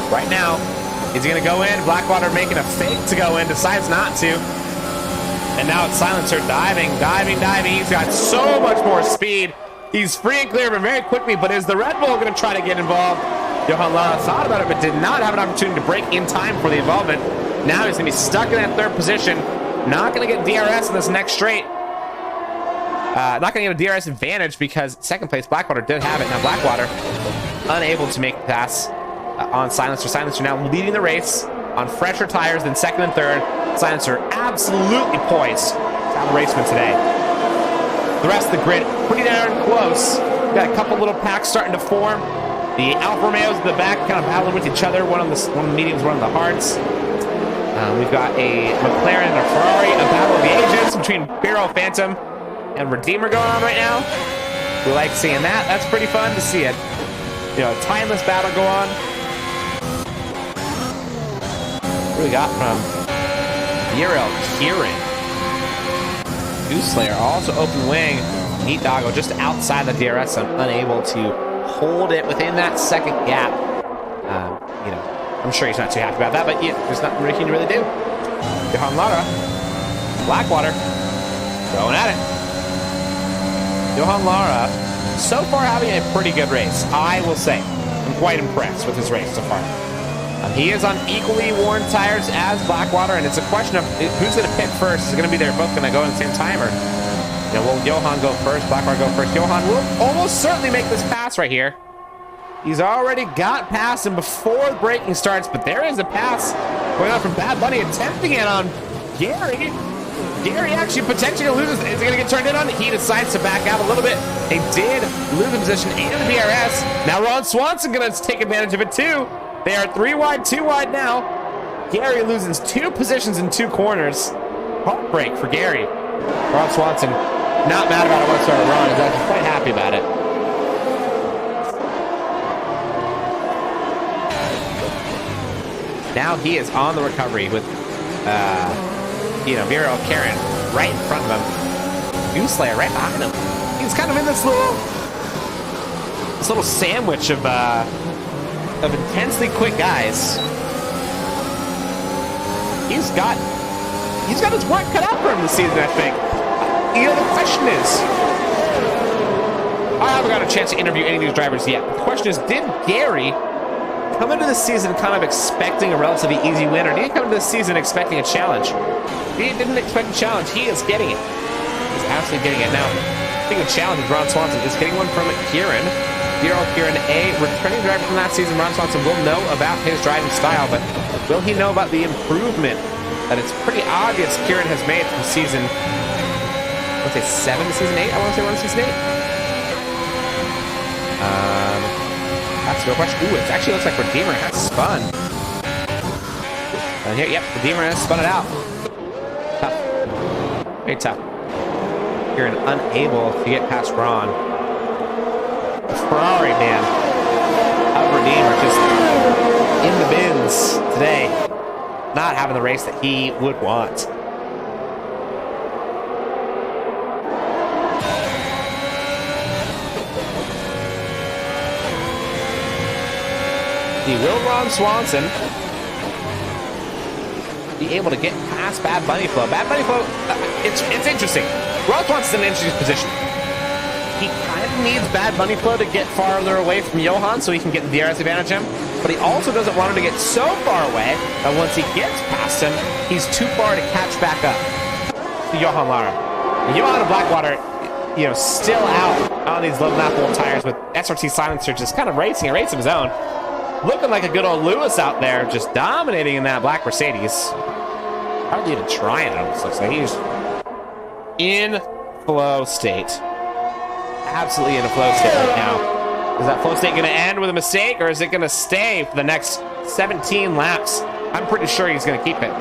Right now, is he going to go in? Blackwater making a fake to go in, decides not to. And now it's Silencer diving. He's got so much more speed. He's free and clear, but very quickly. But is the Red Bull going to try to get involved? Johan Lara thought about it, but did not have an opportunity to break in time for the involvement. Now he's going to be stuck in that third position. Not going to get DRS in this next straight. Not going to get a DRS advantage because second place Blackwater did have it. Now Blackwater unable to make the pass on Silencer. Silencer now leading the race on fresher tires than second and third. Silencer absolutely poised to have a race win today. The rest of the grid pretty darn close. We've got a couple little packs starting to form. The Alfa Romeos in the back kind of battling with each other. One on the mediums, one on the hards. We've got a McLaren and a Ferrari, a battle of the ages between BRL Phantom and Redeemer going on right now. We like seeing that. That's pretty fun to see it. You know, a timeless battle go on. What do we got from BRL Kieran? Goose Slayer also open wing. Neat Doggo just outside the DRS zone, unable to hold it within that second gap. You know, I'm sure he's not too happy about that, but yeah, there's nothing he can really do. Johan Lara, Blackwater, going at it. Johan Lara, so far having a pretty good race, I will say. I'm quite impressed with his race so far. He is on equally worn tires as Blackwater, and it's a question of who's going to pit first. Is it going to be they're both going to go at the same time, or you know, will Johan go first, Blackwater go first? Johan will almost certainly make this pass right here. He's already got past him before the braking starts, but there is a pass going on from Bad Bunny, attempting it on Gary. Gary actually potentially loses. Is he going to get turned in on? He decides to back out a little bit. They did lose the position and the DRS. Now Ron Swanson going to take advantage of it too. They are 3 wide, 2 wide now. Gary loses 2 positions in 2 corners. Heartbreak for Gary. Ron Swanson not mad about it whatsoever. Ron is actually quite happy about it. Now he is on the recovery with, you know, BRL Karen right in front of him. Goose Slayer right behind him. He's kind of in this little sandwich of intensely quick guys. He's got his work cut out for him this season, I think. You know, the question is, I haven't got a chance to interview any of these drivers yet. The question is, did Gary come into the season kind of expecting a relatively easy win, or did he come into the season expecting a challenge? If he didn't expect a challenge, he is getting it. He's absolutely getting it. Now, I think the challenge with Ron Swanson is getting one from Kieran. BRL Kieran, a returning driver from last season. Ron Swanson will know about his driving style, but will he know about the improvement that it's pretty obvious Kieran has made from season, I want to say 7 to season 8? I want to say 1 to season 8. That's no question. Ooh, it actually looks like Redeemer has spun. And here, yep, Redeemer has spun it out. Tough. Very tough. Kieran unable to get past Ron. The Ferrari, man, of Redeemer just in the bins today. Not having the race that he would want. Will Ron Swanson be able to get past Bad Bunny Flow? Bad Bunny Flow, it's interesting. Ron Swanson's in an interesting position. He kind of needs Bad Bunny Flow to get farther away from Johan so he can get the DRS advantage him. But he also doesn't want him to get so far away that once he gets past him, he's too far to catch back up to Johan Lara. Johan and Blackwater, you know, still out on these low lap tires with SRT Silencer just kind of racing a race of his own. Looking like a good old Lewis out there, just dominating in that black Mercedes. Hardly even trying, it almost looks like. He's in flow state. Absolutely in a flow state right now. Is that flow state going to end with a mistake, or is it going to stay for the next 17 laps? I'm pretty sure he's going to keep it.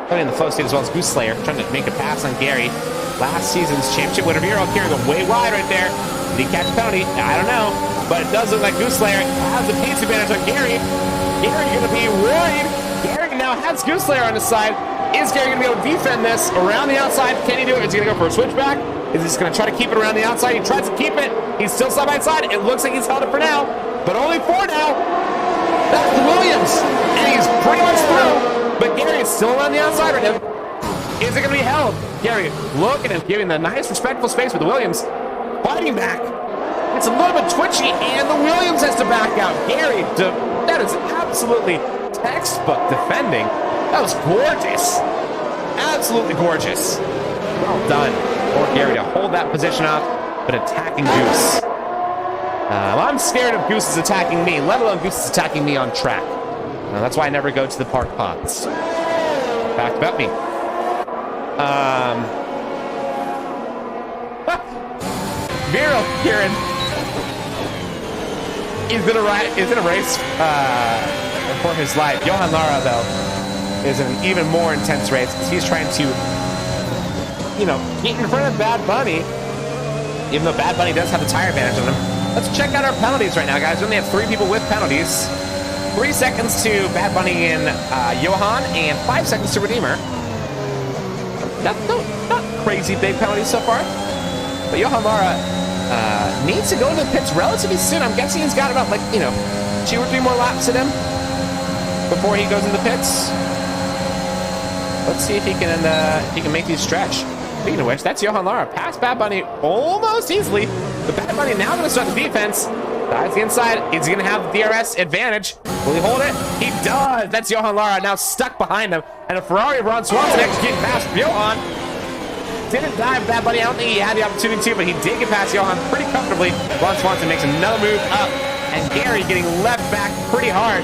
Putting in the flow state as well as Goose Slayer, trying to make a pass on Gary. Last season's championship winner, BRL carrying him way wide right there. Did he catch a penalty? I don't know. But it does look like Goose Slayer has the pace advantage on Gary. Gary going to be worried. Gary now has Goose Slayer on his side. Is Gary going to be able to defend this around the outside? Can he do it? Is he going to go for a switchback? Is he just going to try to keep it around the outside? He tries to keep it. He's still side by side. It looks like he's held it for now, but only for now. That's Williams, and he's pretty much through. But Gary is still around the outside right now. Is it going to be held? Gary, look at him, giving the nice, respectful space with the Williams. Fighting back. It's a little bit twitchy, and the Williams has to back out. Gary, that is absolutely textbook defending. That was gorgeous. Absolutely gorgeous. Well done for Gary to hold that position up, but attacking Goose. I'm scared of Goose is attacking me, let alone Goose is attacking me on track. That's why I never go to the park pods. Fact about me. Viral Kieran is in a race for his life. Johan Lara, though, is in an even more intense race because he's trying to, you know, get in front of Bad Bunny, even though Bad Bunny does have the tire advantage on him. Let's check out our penalties right now, guys. We only have 3 people with penalties. 3 seconds to Bad Bunny and Johan, and 5 seconds to Redeemer. Not crazy big penalties so far. But Johan Lara needs to go to the pits relatively soon. I'm guessing he's got about, like, you know, 2 or 3 more laps in him before he goes in the pits. Let's see if he can make these stretch. Speaking of which, that's Johan Lara. Past Bad Bunny almost easily. But Bad Bunny now going to start the defense. Dives the inside. Is he going to have the DRS advantage? Will he hold it? He does. That's Johan Lara now stuck behind him. And a Ferrari of Ron Swanson executing past Johan. Didn't dive Bad Bunny. I don't think he had the opportunity to, but he did get past Johan pretty comfortably. Ron Swanson makes another move up. And Gary getting left back pretty hard.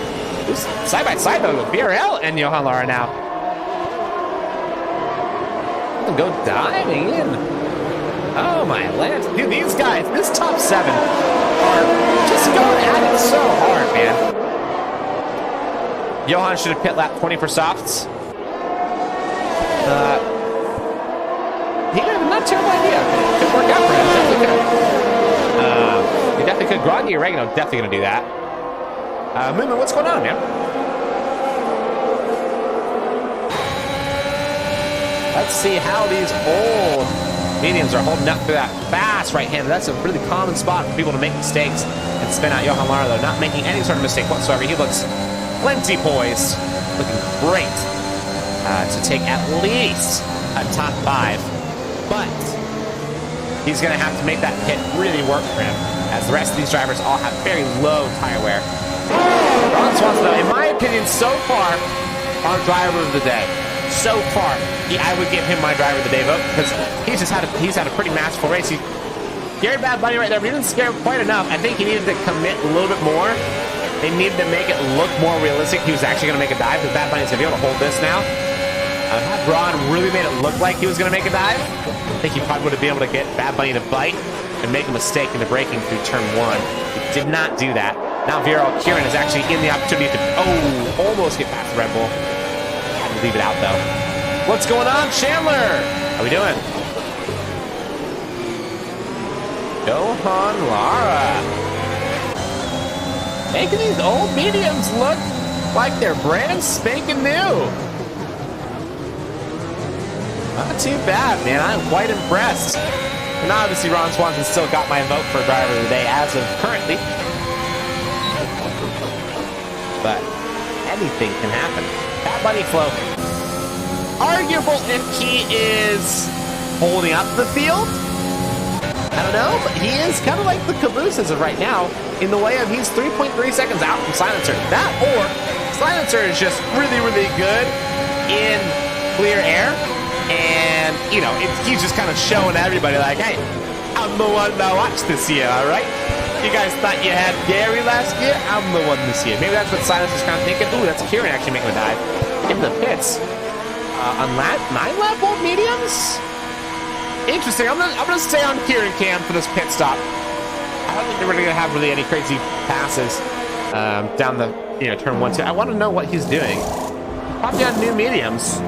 Side by side, though, with BRL and Johan Lara now. Go diving in. Oh my land. Dude, these guys, this top 7 are just going at it so hard, man. Johan should have pit lap 20 for softs. He had a not terrible idea. It could work out for him. Definitely could. He definitely could. Groggy Oregano definitely going to do that. Movement, what's going on, man? Let's see how these old mediums are holding up through that fast right hand. That's a really common spot for people to make mistakes and spin out. Johan Lara, though, not making any sort of mistake whatsoever. He looks plenty poised, looking great to take at least a top 5. But he's going to have to make that pit really work for him, as the rest of these drivers all have very low tire wear. Ron Swanson, though, in my opinion, so far, our driver of the day. So far, I would give him my driver of the day vote because he's had a pretty masterful race. Gary Bad Bunny right there, but he didn't scare him quite enough. I think he needed to commit a little bit more. They needed to make it look more realistic. He was actually going to make a dive because Bad Bunny's going to be able to hold this now. Had Ron really made it look like he was going to make a dive, I think he probably would have been able to get Bad Bunny to bite and make a mistake in the braking through turn 1. He did not do that. Now VRL Kieran is actually in the opportunity to almost get past the Red Bull. Leave it out, though. What's going on, Chandler? How we doing? Johan Lara. Making these old mediums look like they're brand spanking new. Not too bad, man. I'm quite impressed. And obviously, Ron Swanson still got my vote for driver of the day as of currently. but anything can happen. Bad Bunny flow. Arguable if he is holding up the field. I don't know, but he is kind of like the caboose as of right now, in the way of he's 3.3 seconds out from Silencer. That or Silencer is just really, really good in clear air, and you know, he's just kind of showing everybody like, hey, I'm the one to watch this year, all right? You guys thought you had Gary last year? I'm the one this year. Maybe that's what Silencer's kind of thinking. Ooh, that's Kieran actually making a dive in the pits. On 9-lap old mediums? Interesting. I'm gonna stay on Kieran Cam for this pit stop. I don't think they're really gonna have really any crazy passes down the turn 1, 2. I want to know what he's doing. Probably on new mediums.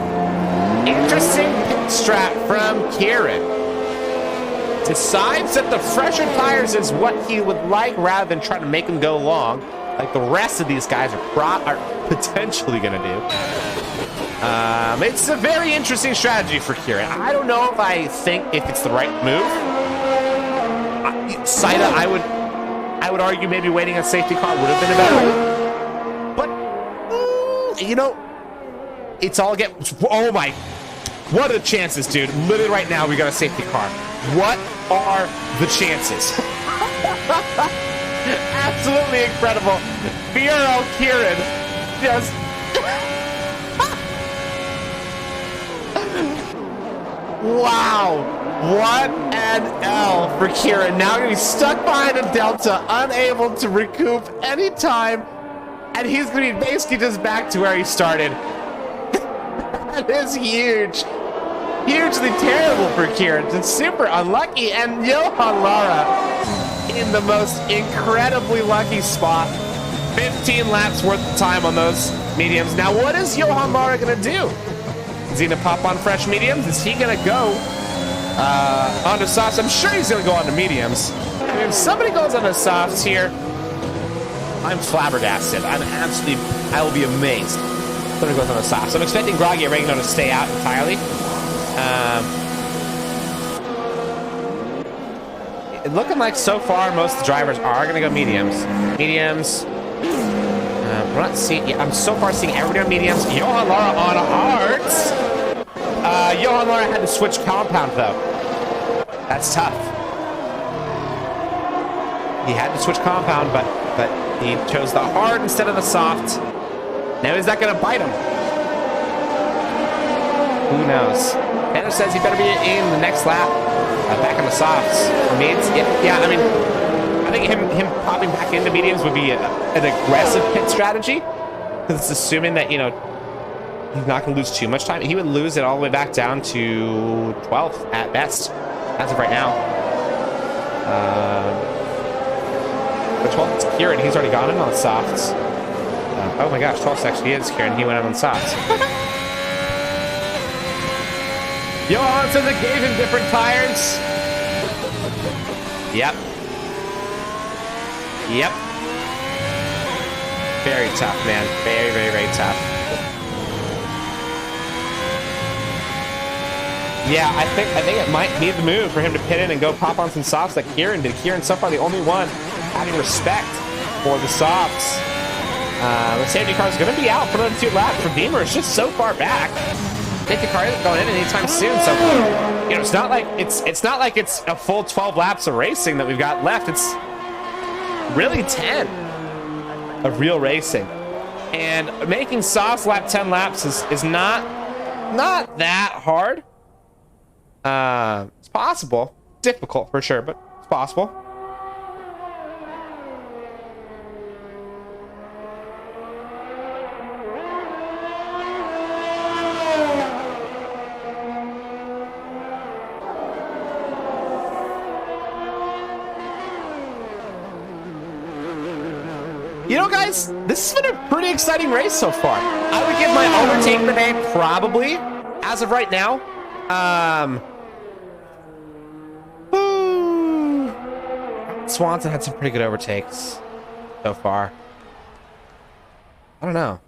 Interesting pit strat from Kieran. Decides that the fresher tires is what he would like rather than trying to make them go long, like the rest of these guys are potentially gonna do. It's a very interesting strategy for Kieran. I don't know if I think if it's the right move. Saida, I would argue maybe waiting a safety car would have been a better move. But you know, it's all oh my, what are the chances, dude? Literally right now we got a safety car. What are the chances? Absolutely incredible. BRL Kieran just wow, what an L for Kieran. Now gonna be stuck behind a Delta, unable to recoup any time, and he's gonna be basically just back to where he started. That is huge. Hugely terrible for Kieran. It's super unlucky, and Johan Lara in the most incredibly lucky spot. 15 laps worth of time on those mediums. Now, what is Johan Lara gonna do? Is he gonna pop on fresh mediums? Is he gonna go onto softs? I'm sure he's gonna go onto mediums. I mean, if somebody goes onto softs here, I'm flabbergasted. I will be amazed. Somebody goes onto softs. I'm expecting Groggy and Regno to stay out entirely. It looking like so far most of the drivers are gonna go mediums. We're not seeing. Yeah, I'm so far seeing everybody on mediums. Johan Lara on hards. Johan Lara had to switch compound though. That's tough. He had to switch compound, but he chose the hard instead of the soft. Now is that gonna bite him? Who knows? Tanner says he better be in the next lap. Back in the softs. Mids. Yeah, I mean, I think him popping back into mediums would be an aggressive pit strategy. Because it's assuming that, you know, he's not going to lose too much time. He would lose it all the way back down to 12th at best. As of right now. The 12th is Kieran. He's already gone in on the softs. Oh my gosh, 12th actually is Kieran. He went in on the softs. Johan says it gave him different tires. Yep. Very tough, man. Very, very, very tough. Yeah, I think it might be the move for him to pit in and go pop on some softs like Kieran did. Kieran so far the only one having respect for the softs. The safety car is going to be out for another 2 laps for Beamer. It's just so far back. Safety car isn't going in anytime soon, so you know it's not like it's a full 12 laps of racing that we've got left. It's really 10 of real racing, and making softs lap 10 laps is not that hard. It's possible, difficult for sure, but it's possible. You know, guys, this has been a pretty exciting race so far. I would give my overtake today probably, as of right now. Swanson had some pretty good overtakes so far. I don't know.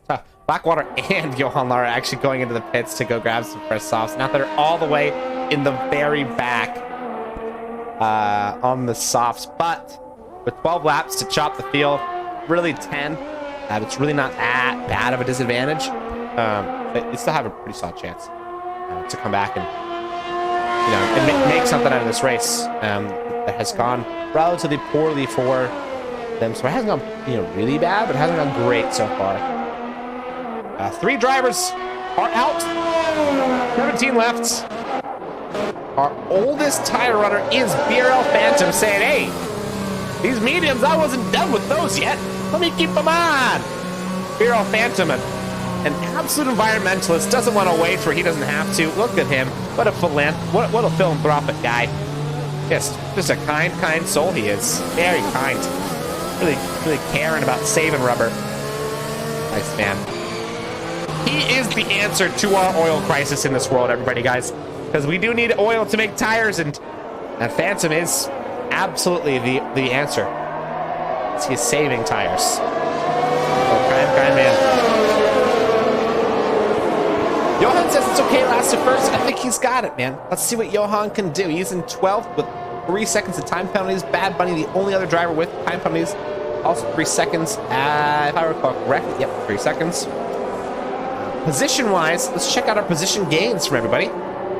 Tough. Blackwater and Johan Lara actually going into the pits to go grab some fresh softs. Now they're all the way in the very back on the softs, but with 12 laps to chop the field, really 10, It's really not that bad of a disadvantage. But you still have a pretty solid chance to come back and, make something out of this race that has gone relatively poorly for them. So it hasn't gone, really bad, but it hasn't gone great so far. 3 drivers are out. 17 left. Our oldest tire runner is BRL Phantom saying, hey, these mediums, I wasn't done with those yet. Let me keep them on. BRL Phantom, an absolute environmentalist, doesn't want to wait where he doesn't have to. Look at him. What a philanthropic guy. Just a kind soul he is. Very kind. Really caring about saving rubber. Nice man. He is the answer to our oil crisis in this world, everybody, guys. Because we do need oil to make tires, and Phantom is absolutely the answer. He's saving tires. Oh, kind man. Johan says it's okay last to first. I think he's got it, man. Let's see what Johan can do. He's in 12th with 3 seconds of time penalties. Bad Bunny, the only other driver with time penalties. Also 3 seconds, if I recall correctly. Yep, 3 seconds. Position-wise, let's check out our position gains from everybody.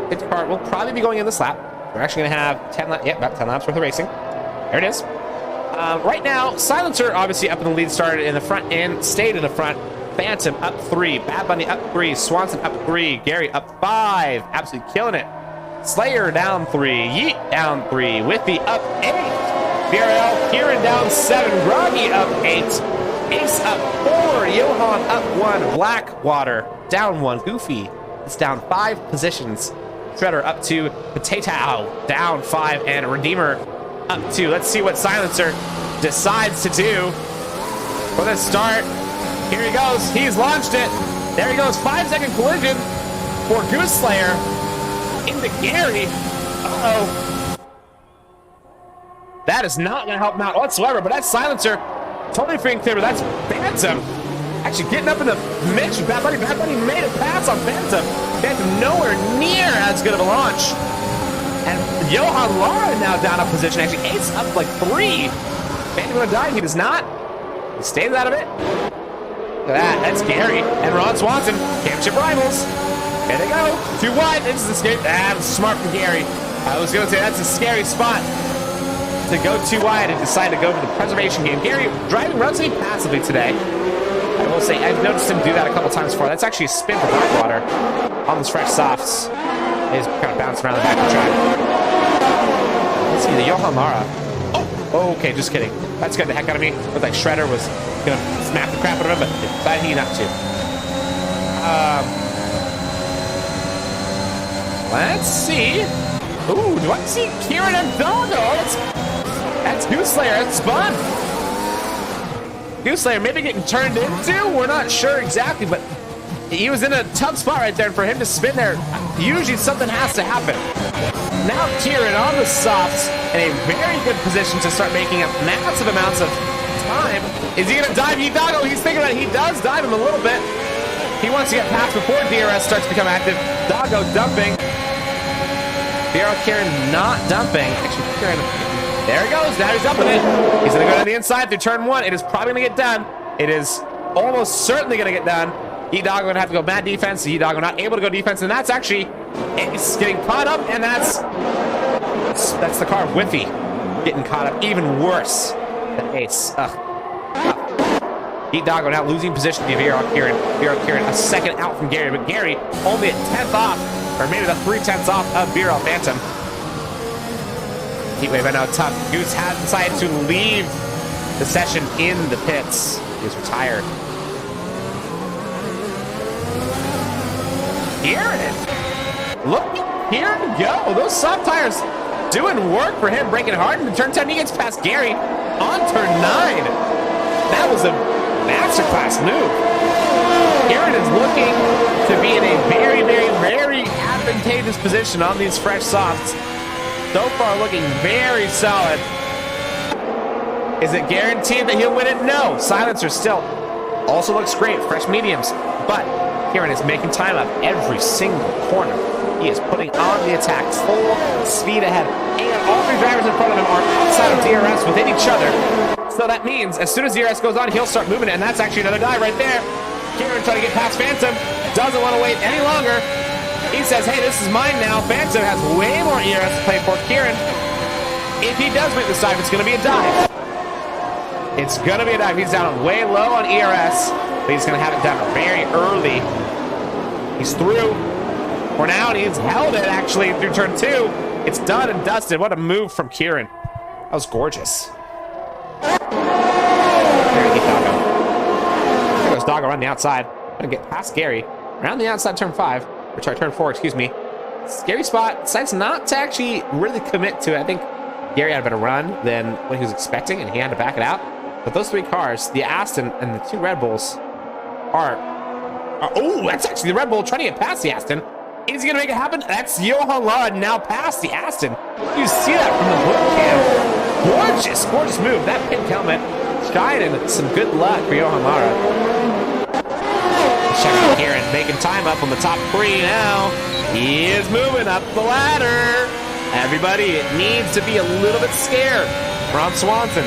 Safety car will probably be going in this lap. We're actually going to have 10 laps. Yep, about 10 laps worth of racing. There it is. Right now, Silencer obviously up in the lead, started in the front and stayed in the front. Phantom up 3. Bad Bunny up 3. Swanson up 3. Gary up 5. Absolutely killing it. Slayer down 3. Yeet down 3 with the up 8. BRL Kieran down 7. Groggy up 8. Ace up 4. Johan up 1. Blackwater down 1. Goofy is down 5 positions. Shredder up 2. Potato down 5. And Redeemer up 2. Let's see what Silencer decides to do for the start. Here he goes. He's launched it. There he goes. 5-second collision for Goose Slayer into Gary. Uh-oh. That is not going to help him out whatsoever, but that's Silencer. Totally free and clear, but that's Phantom. Actually getting up in the mix with Bad Bunny. Bad Bunny made a pass on Phantom. Phantom nowhere near as good of a launch. And Johan Lara now down a position. Actually, Ace up like 3. Phantom going to die. He does not. He stays out of it. Look at that. That's Gary and Ron Swanson. Championship rivals. There they go. Too wide. This is a scary. Smart from Gary. I was going to say that's a scary spot to go too wide and decide to go for the preservation game. Gary driving relatively passively today. I will say I've noticed him do that a couple times before. That's actually a spin for Blackwater on those fresh softs. He's kind of bouncing around the back of the track. Let's see the Johan Lara. Oh, okay, just kidding. That scared the heck out of me. Looked like Shredder was gonna smack the crap out of him, but decided he not to. Let's see. Ooh, do I see Kieran and Doggo? That's Goose Slayer. That's fun. Goose Slayer maybe getting turned into. We're not sure exactly, but he was in a tough spot right there, and for him to spin there, usually something has to happen. Now Kieran on the softs in a very good position to start making up massive amounts of time. Is he going to dive Doggo? He's thinking about it. He does dive him a little bit. He wants to get past before DRS starts to become active. Doggo dumping. BRL Kieran not dumping. Actually, Kieran, there he goes. Now he's dumping it. He's going to go to the inside through turn 1. It is probably going to get done. It is almost certainly going to get done. Doggo going to have to go mad defense. Doggo not able to go defense, and that's actually Ace getting caught up, and that's the car of Whiffy getting caught up. Even worse than Ace. Doggo now losing position to BRL Kieran. BRL Kieran a second out from Gary, but Gary only at 10th off, or maybe the 3/10ths off of BRL Phantom. Heatwave I know tough. Goose has decided to leave the session in the pits. He's retired. Kieran, look, here we go. Those soft tires doing work for him, breaking hard into turn 10. He gets past Gary on turn 9. That was a masterclass move. Kieran is looking to be in a very, very, very advantageous position on these fresh softs. So far, looking very solid. Is it guaranteed that he'll win it? No. Silencer still also looks great. Fresh mediums, but Kieran is making time up every single corner. He is putting on the attack, full speed ahead, and all 3 drivers in front of him are outside of DRS within each other. So that means as soon as DRS goes on, he'll start moving, and that's actually another dive right there. Kieran trying to get past Phantom. Doesn't want to wait any longer. He says, hey, this is mine now. Phantom has way more ERS to play for. Kieran, if he does make this dive, it's going to be a dive. It's going to be a dive. He's down way low on ERS, but he's going to have it done very early. He's through for now, and he's held it, actually, through turn 2. It's done and dusted. What a move from Kieran. That was gorgeous. There he Doggo. There goes Doggo around the outside. Gonna get past Gary. Around the outside, turn 5. Or sorry, turn 4, excuse me. Scary spot. Decides not to actually really commit to it. I think Gary had a better run than what he was expecting, and he had to back it out. But those 3 cars, the Aston and the 2 Red Bulls, are oh, that's actually the Red Bull trying to get past the Aston. Is he gonna make it happen? That's Johan Lara now past the Aston. You see that from the book cam. Gorgeous, gorgeous move. That pink helmet shining. Some good luck for Johan Lara. Check out Kieran making time up on the top 3 now. He is moving up the ladder. Everybody needs to be a little bit scared. Ron Swanson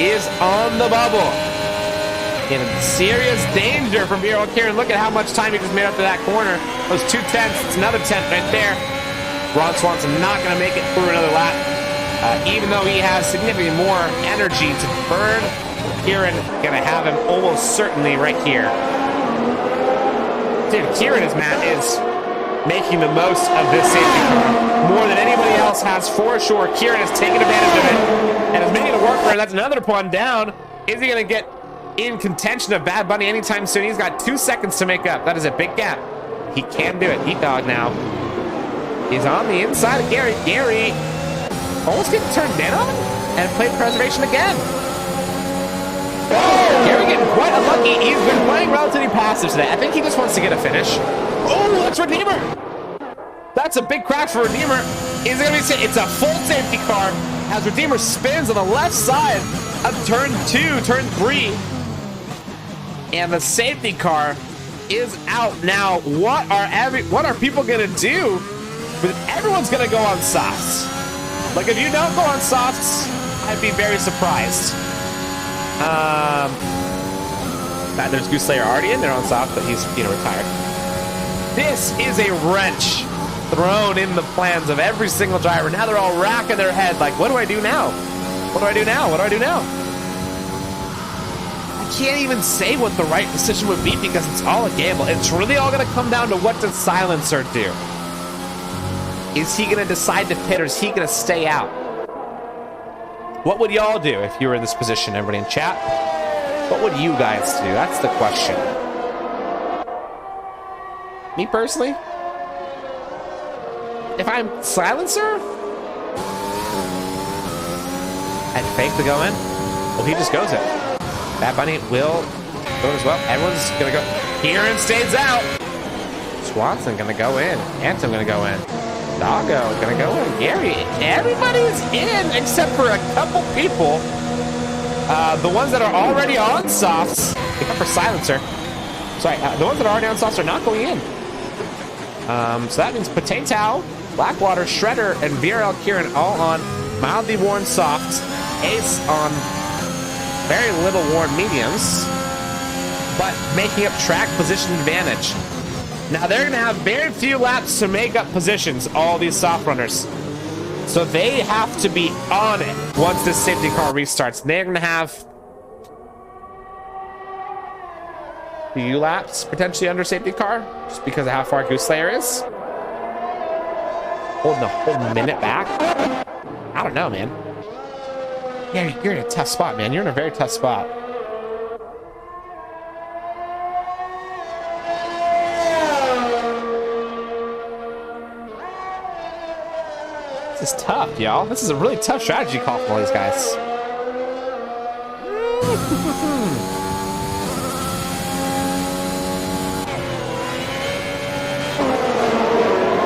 is on the bubble. In serious danger from BRL Kieran. Look at how much time he just made up to that corner. Those 2 tenths. It's another 10th right there. Ron Swanson not going to make it through another lap. Even though he has significantly more energy to burn, Kieran going to have him almost certainly right here. Dude, Kieran is making the most of this safety car. More than anybody else has for sure. Kieran has taken advantage of it and is making it work for him. That's another one down. Is he going to get in contention of Bad Bunny anytime soon? He's got 2 seconds to make up. That is a big gap. He can do it. Heat Dog now. He's on the inside of Gary. Gary almost getting turned in on and played preservation again. Gary getting quite unlucky. He's been playing relatively passive today. I think he just wants to get a finish. Oh, that's Redeemer. That's a big crash for Redeemer. Is it going to be? It's a full safety car as Redeemer spins on the left side of turn 2, turn 3. And the safety car is out now. What are people gonna do? But everyone's gonna go on softs. Like, if you don't go on softs, I'd be very surprised. There's Goose Slayer already in there on soft, but he's retired. This is a wrench thrown in the plans of every single driver. Now they're all racking their head like, what do I do now? What do I do now? What do I do now? Can't even say what the right decision would be because it's all a gamble. It's really all going to come down to what does Silencer do. Is he going to decide to pit or is he going to stay out? What would y'all do if you were in this position, everybody in chat? What would you guys do? That's the question. Me personally, if I'm Silencer, I'd fake the go in. Well, he just goes it. Bad Bunny will go as well. Everyone's gonna go. Kieran stays out. Swanson gonna go in. Phantom gonna go in. Doggo gonna go in. Gary, everybody's in except for a couple people. The ones that are already on softs, except for Silencer. Sorry, the ones that are already on softs are not going in. So that means Potato, Blackwater, Shredder, and BRL Kieran all on mildly worn softs. Ace on very little worn mediums, but making up track position advantage. Now they're going to have very few laps to make up positions, all these soft runners. So they have to be on it once this safety car restarts. They're going to have few laps potentially under safety car, just because of how far Goose Slayer is. Holding the whole minute back. I don't know, man. Yeah, you're in a tough spot, man. You're in a very tough spot. This is tough, y'all. This is a really tough strategy call for all these guys.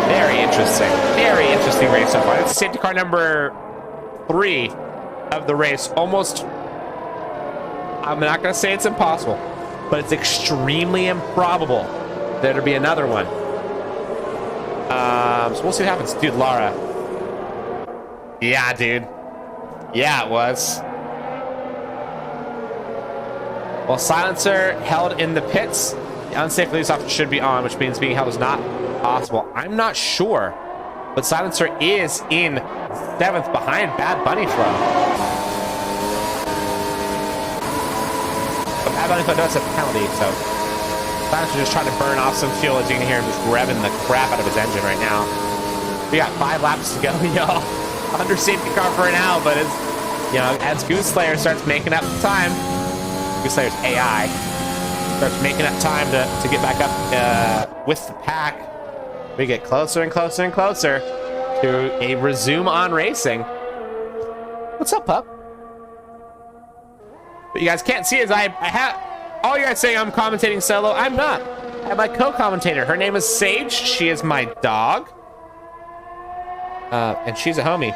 Very interesting. Very interesting race so far. It's safety car number 3 of the race. Almost, I'm not going to say it's impossible, but it's extremely improbable there to be another one. So we'll see what happens. Dude, Lara. Yeah, dude. Yeah, it was. Well, silencer held in the pits. The unsafe release option should be on, which means being held is not possible. I'm not sure, but silencer is in 7th behind Bad Bunny Flow. But Bad Bunny Flow does have a penalty, so silencer just trying to burn off some fuel. As you can hear him just revving the crap out of his engine right now. We got 5 laps to go, y'all. Under safety car for now, but as Goose Slayer starts making up time, Goose Slayer's AI starts making up time to get back up with the pack. We get closer and closer and closer to a resume on racing. What's up, pup? What you guys can't see is I have all you guys saying I'm commentating solo. I'm not. I have my co-commentator. Her name is Sage. She is my dog. And she's a homie.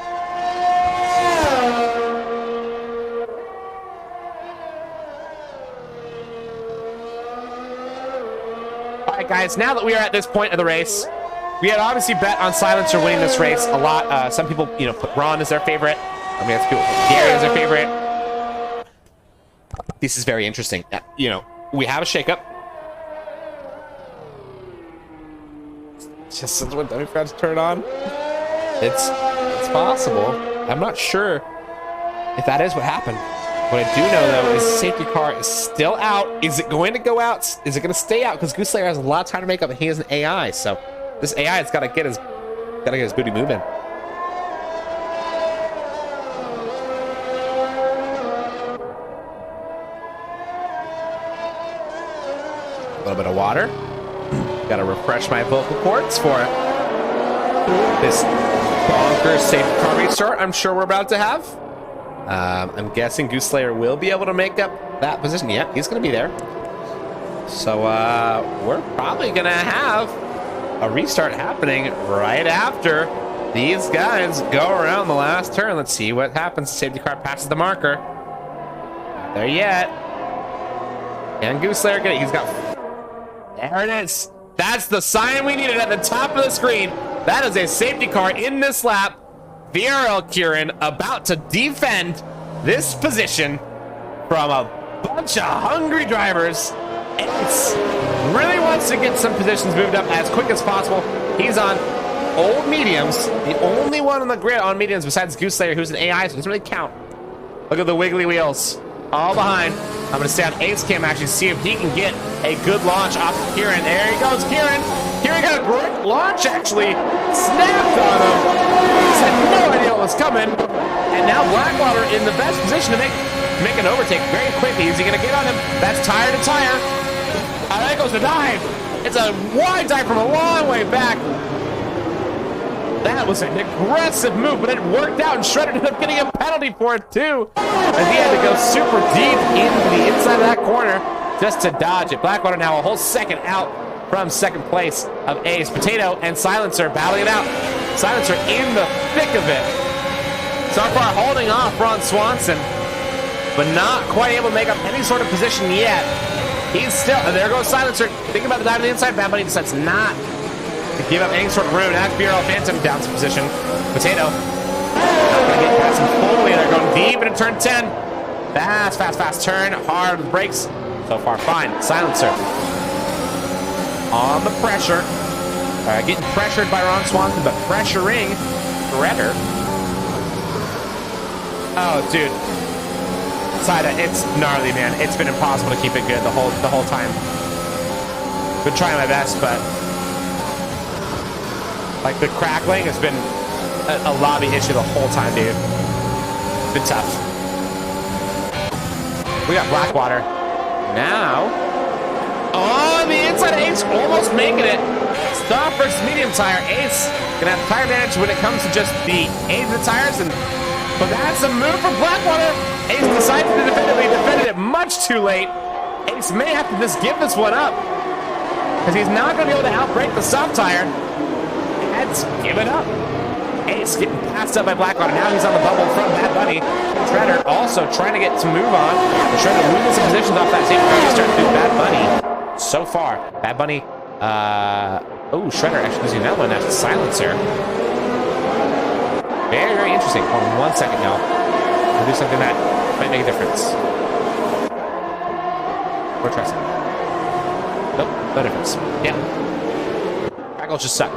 All right, guys, now that we are at this point of the race, we had obviously bet on Silencer winning this race a lot. Some people, put Ron as their favorite. I mean, some people put Gary as their favorite. This is very interesting. We have a shakeup. Just what I forgot to turn on. It's possible. I'm not sure if that is what happened. What I do know, though, is the safety car is still out. Is it going to go out? Is it going to stay out? Because Goose Slayer has a lot of time to make up, and he has an AI. So this AI has got to get his booty moving. A little bit of water. Got to refresh my vocal cords for this bonkers safety car restart I'm sure we're about to have. I'm guessing Goose Slayer will be able to make up that position. Yep, he's going to be there. So we're probably going to have a restart happening right after these guys go around the last turn. Let's see what happens. Safety car passes the marker. Not there yet. And Goose Slayer get it. He's got... There it is. That's the sign we needed at the top of the screen. That is a safety car in this lap. BRL Kieran about to defend this position from a bunch of hungry drivers. Ace really wants to get some positions moved up as quick as possible. He's on old mediums. The only one on the grid on mediums besides Goose Slayer, who's an AI, so it doesn't really count. Look at the wiggly wheels. All behind. I'm going to stay on Ace Cam actually see if he can get a good launch off of Kieran. There he goes, Kieran. Kieran got a great launch, actually. Snapped on him. He's had no idea what was coming. And now Blackwater in the best position to make an overtake very quickly. Is he going to get on him? That's tire to tire. There goes the dive. It's a wide dive from a long way back. That was an aggressive move, but it worked out, and Shredder ended up getting a penalty for it, too. As he had to go super deep into the inside of that corner just to dodge it. Blackwater now a whole second out from second place of Ace. Potato and Silencer battling it out. Silencer in the thick of it. So far holding off Ron Swanson, but not quite able to make up any sort of position yet. He's still, and there goes Silencer. Thinking about the dive to the inside, Bad Bunny decides not to give up any sort of room. That's BRL Phantom down to position. Potato. Not gonna get past him fully. They're going deep into turn 10. Fast turn. Hard brakes. So far, fine. Silencer. On the pressure. Getting pressured by Ron Swanson, but pressuring Shredder. Oh, dude. Sada, it's gnarly, man. It's been impossible to keep it good the whole time. Been trying my best, but like the crackling has been a lobby issue the whole time, dude. It's been tough. We got Blackwater. Now, on the inside of Ace, almost making it. Stop versus medium tire. Ace gonna have tire advantage when it comes to just the age of the tires, but that's a move from Blackwater. Ace decided to defend it, but he defended it much too late. Ace may have to just give this one up, because he's not gonna be able to outbrake the soft tire. Let's give it up. Ace getting passed up by Blackwater. Now he's on the bubble from Bad Bunny. Shredder also trying to get some move on. And Shredder moving some positions off that safety car to start through Bad Bunny. So far, Bad Bunny. Oh, Shredder actually losing that one. That's a Silencer. Very, very interesting. Hold on 1 second, y'all. I'll do something that might make a difference. Or trust it. Nope, no difference. Yeah. Crackles just suck.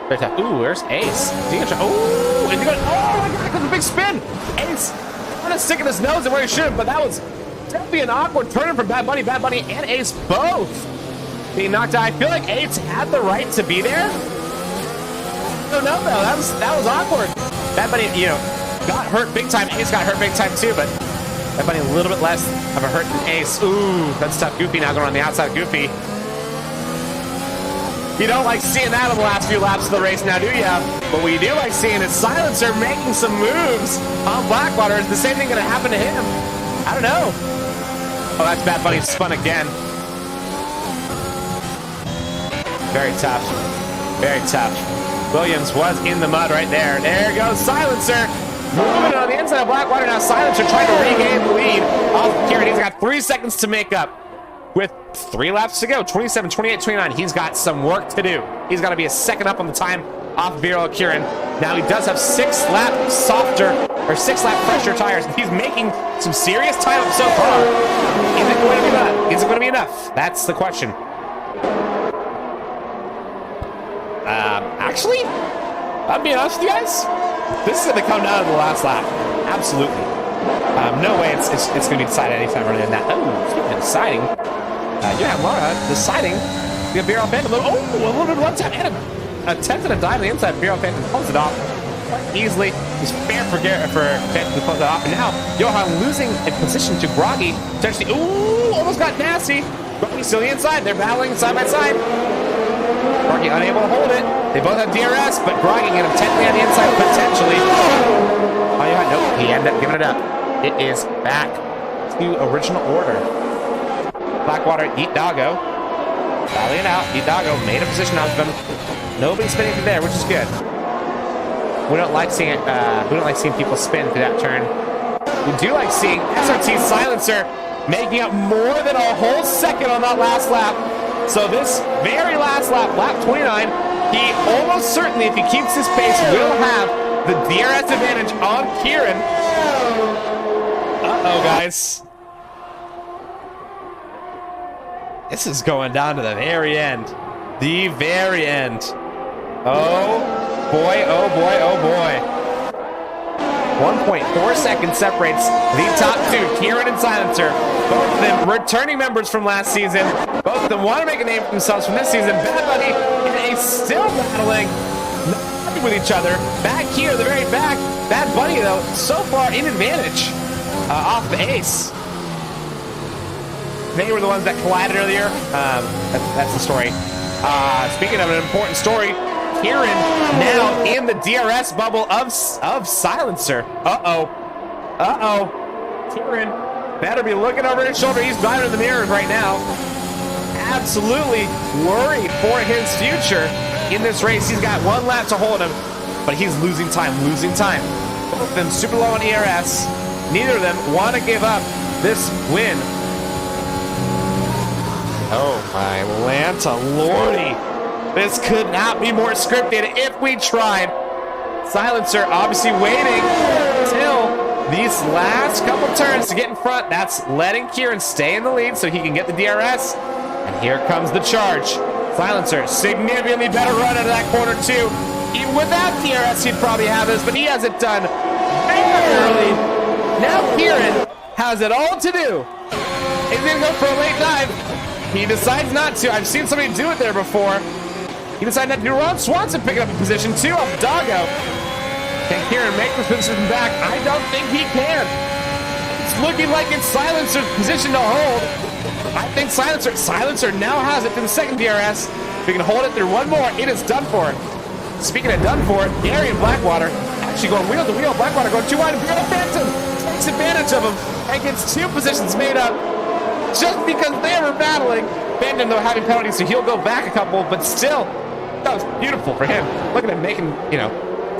Very tough. Ooh, where's Ace? Is he gonna try? Ooh, is he gonna? Oh my god, that's a big spin! Ace kind of sticking his nose in where he should, but that was definitely an awkward turn from Bad Bunny. Bad Bunny and Ace both being knocked out. I feel like Ace had the right to be there. I don't know though. That was awkward. Bad Bunny, you know, got hurt big time. Ace got hurt big time too, but Bad Bunny a little bit less of a hurt than Ace. Ooh, that's tough. Goofy now going on the outside of Goofy. You don't like seeing that in the last few laps of the race now, do ya? But what you do like seeing is Silencer making some moves on Blackwater. Is the same thing gonna happen to him? I don't know. Oh, that's Bad Bunny spun again. Very tough. Very tough. Williams was in the mud right there. There goes Silencer. Moving on the inside of Blackwater. Now Silencer trying to regain the lead off Kieran. He's got 3 seconds to make up. With 3 laps to go, 27, 28, 29, he's got some work to do. He's got to be a second up on the time off BRL Kieran. Now he does have 6 lap softer, or 6 lap fresher tires. He's making some serious time up so far. Is it going to be enough? Is it going to be enough? That's the question. Actually, I'll be honest with you guys. This is going to come down to the last lap. Absolutely. No way it's going to be decided anytime earlier than that. Oh, speaking of deciding, yeah, Laura deciding the BRL Phantom. Oh, a little bit of one tap and a tenth and a dive on the inside. BRL Phantom pulls it off quite easily. It's fair for Phantom to close it off. And now Johan losing a position to Groggy. Potentially, ooh, almost got nasty. Groggy still the inside. They're battling side by side. Groggy unable to hold it. They both have DRS, but Groggy getting him technically on the inside potentially. Oh, yeah, nope. He ended up giving it up. It is back to original order. Blackwater, Eat Doggo. Rallying out. Eat Doggo made a position out of him. Nobody spinning through there, which is good. We don't like seeing it. We don't like seeing people spin through that turn. We do like seeing SRT Silencer making up more than a whole second on that last lap. So this very last lap, lap 29, he almost certainly, if he keeps his pace, will have the DRS advantage on Kieran. Uh-oh, guys. This is going down to the very end. The very end. Oh, boy, oh, boy, oh, boy. 1.4 seconds separates the top two, Kieran and Silencer. Both of them returning members from last season. Both of them want to make a name for themselves from this season. Bad Bunny and Ace still battling, not happy with each other. Back here, the very back. Bad Bunny, though, so far in advantage off the Ace. They were the ones that collided earlier. That's the story. Speaking of an important story, Kieran now in the DRS bubble of Silencer. Uh-oh. Uh-oh. Kieran better be looking over his shoulder. He's diving in the mirrors right now. Absolutely worried for his future in this race. He's got 1 lap to hold him, but he's losing time, Both of them super low on ERS. Neither of them want to give up this win. Oh my Lanta Lordy. This could not be more scripted if we tried. Silencer obviously waiting till these last couple turns to get in front. That's letting Kieran stay in the lead so he can get the DRS. And here comes the charge. Silencer, significantly better run out of that corner too. Even without DRS, he'd probably have this, but he has it done very early. Now Kieran has it all to do. He's gonna go for a late dive. He decides not to. I've seen somebody do it there before. He decided not to do Ron Swanson picking up a position too off Doggo. Can Kieran make the position from back? I don't think he can. It's looking like it's Silencer's position to hold. I think Silencer now has it to the second DRS. If he can hold it through one more, it is done for. Speaking of done for, Gary and Blackwater actually going wheel to wheel. Blackwater going too wide. BRL Phantom takes advantage of him and gets 2 positions made up just because they were battling. Phantom, though, having penalties, so he'll go back a couple, but still, that was beautiful for him. Look at him making,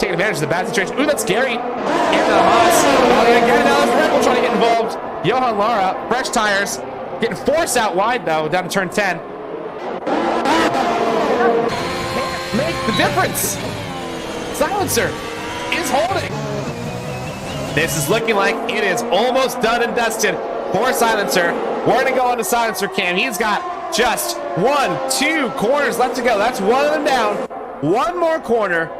taking advantage of the bad situation. Ooh, that's Gary. And the Haas. Again, now there's Red Bull trying to get involved. Johan Lara, fresh tires. Getting forced out wide, though, down to turn 10. Can't make the difference. Silencer is holding. This is looking like it is almost done and dusted for Silencer. We're going to go on to Silencer Cam. He's got just 1, 2 corners left to go. That's one of them down. One more corner,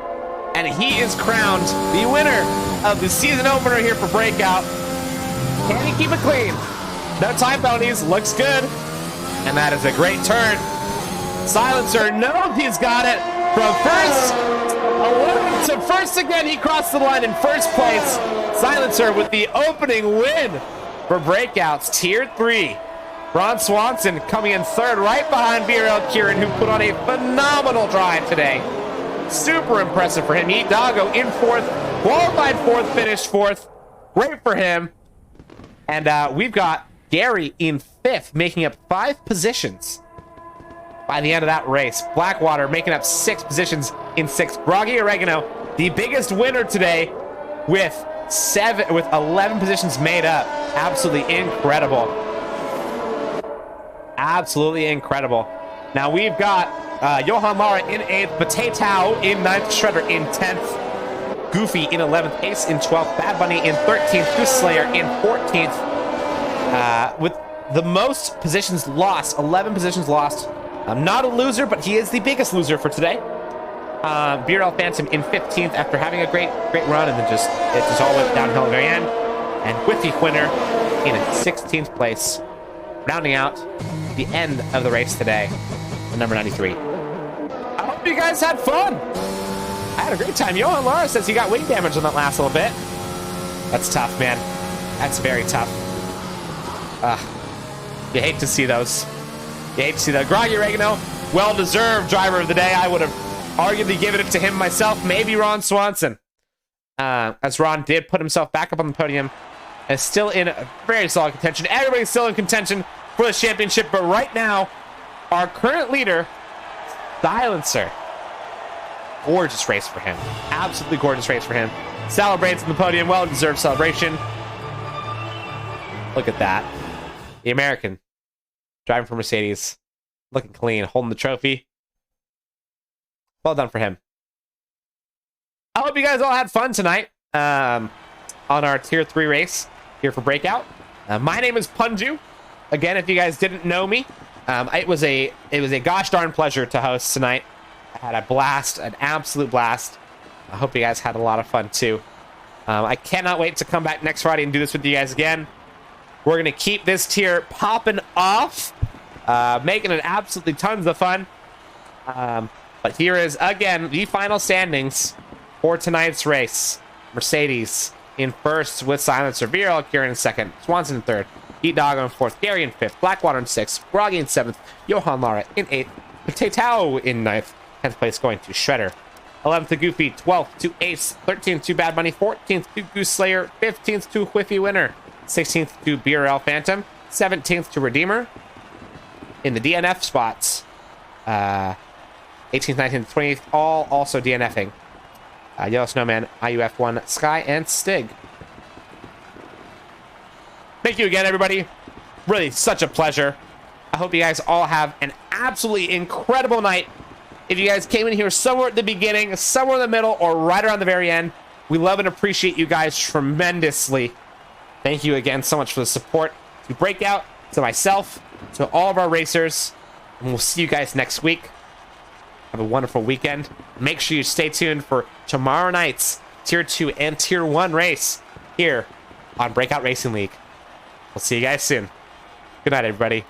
and he is crowned the winner of the season opener here for Breakout. Can he keep it clean? No time penalties. Looks good. And that is a great turn. Silencer knows he's got it. From first, 11 to first again, he crossed the line in first place. Silencer with the opening win for Breakouts Tier 3. Ron Swanson coming in third, right behind BRL Kieran, who put on a phenomenal drive today. Super impressive for him. Dago in fourth, qualified fourth, finished fourth. Great for him. And we've got Gary in fifth, making up 5 positions by the end of that race. Blackwater making up 6 positions in 6th. Groggy Oregano, the biggest winner today with 11 positions made up. Absolutely incredible. Absolutely incredible. Now we've got Johan Lara in 8th, Potato in 9th, Shredder in 10th, Goofy in 11th, Ace in 12th, Bad Bunny in 13th, Goose Slayer in 14th. With the most positions lost, 11 positions lost. Not a loser, but he is the biggest loser for today. BRL Phantom in 15th after having a great run, and then it just all went downhill at the very end. And Whiffy winner in 16th place, rounding out the end of the race today, number 93. I hope you guys had fun. I had a great time. Johan Lara says he got wing damage on that last little bit. That's tough, man. That's very tough. You hate to see those. You hate to see that. Groggy Oregano, well-deserved driver of the day. I would have arguably given it to him myself. Maybe Ron Swanson. As Ron did put himself back up on the podium and is still in a very solid contention. Everybody's still in contention for the championship, but right now, our current leader, Silencer. Gorgeous race for him. Absolutely gorgeous race for him. Celebrates on the podium. Well-deserved celebration. Look at that. The American driving for Mercedes, looking clean, holding the trophy. Well done for him. I hope you guys all had fun tonight on our Tier 3 race here for Breakout. My name is Punju. Again, if you guys didn't know me, it was a gosh darn pleasure to host tonight. I had a blast, an absolute blast. I hope you guys had a lot of fun too. I cannot wait to come back next Friday and do this with you guys again. We're going to keep this tier popping off, making it absolutely tons of fun. But here is, again, the final standings for tonight's race. Mercedes in first with Silencer. BRL Kieran in second. Swanson in third. Dago in fourth. Gary in fifth. Blackwater in sixth. Groggy in seventh. Johan Lara in eighth. Potato in ninth. 10th place going to Shredder. 11th to Goofy. 12th to Ace. 13th to Bad Bunny. 14th to Goose Slayer. 15th to Whiffy Winner. 16th to BRL Phantom, 17th to Redeemer. In the DNF spots, 18th, 19th, 20th, all also DNFing. Yellow Snowman, IUF1, Sky, and Stig. Thank you again, everybody. Really, such a pleasure. I hope you guys all have an absolutely incredible night. If you guys came in here somewhere at the beginning, somewhere in the middle, or right around the very end, we love and appreciate you guys tremendously. Thank you again so much for the support to Breakout, to myself, to all of our racers. And we'll see you guys next week. Have a wonderful weekend. Make sure you stay tuned for tomorrow night's Tier 2 and Tier 1 race here on Breakout Racing League. We'll see you guys soon. Good night, everybody.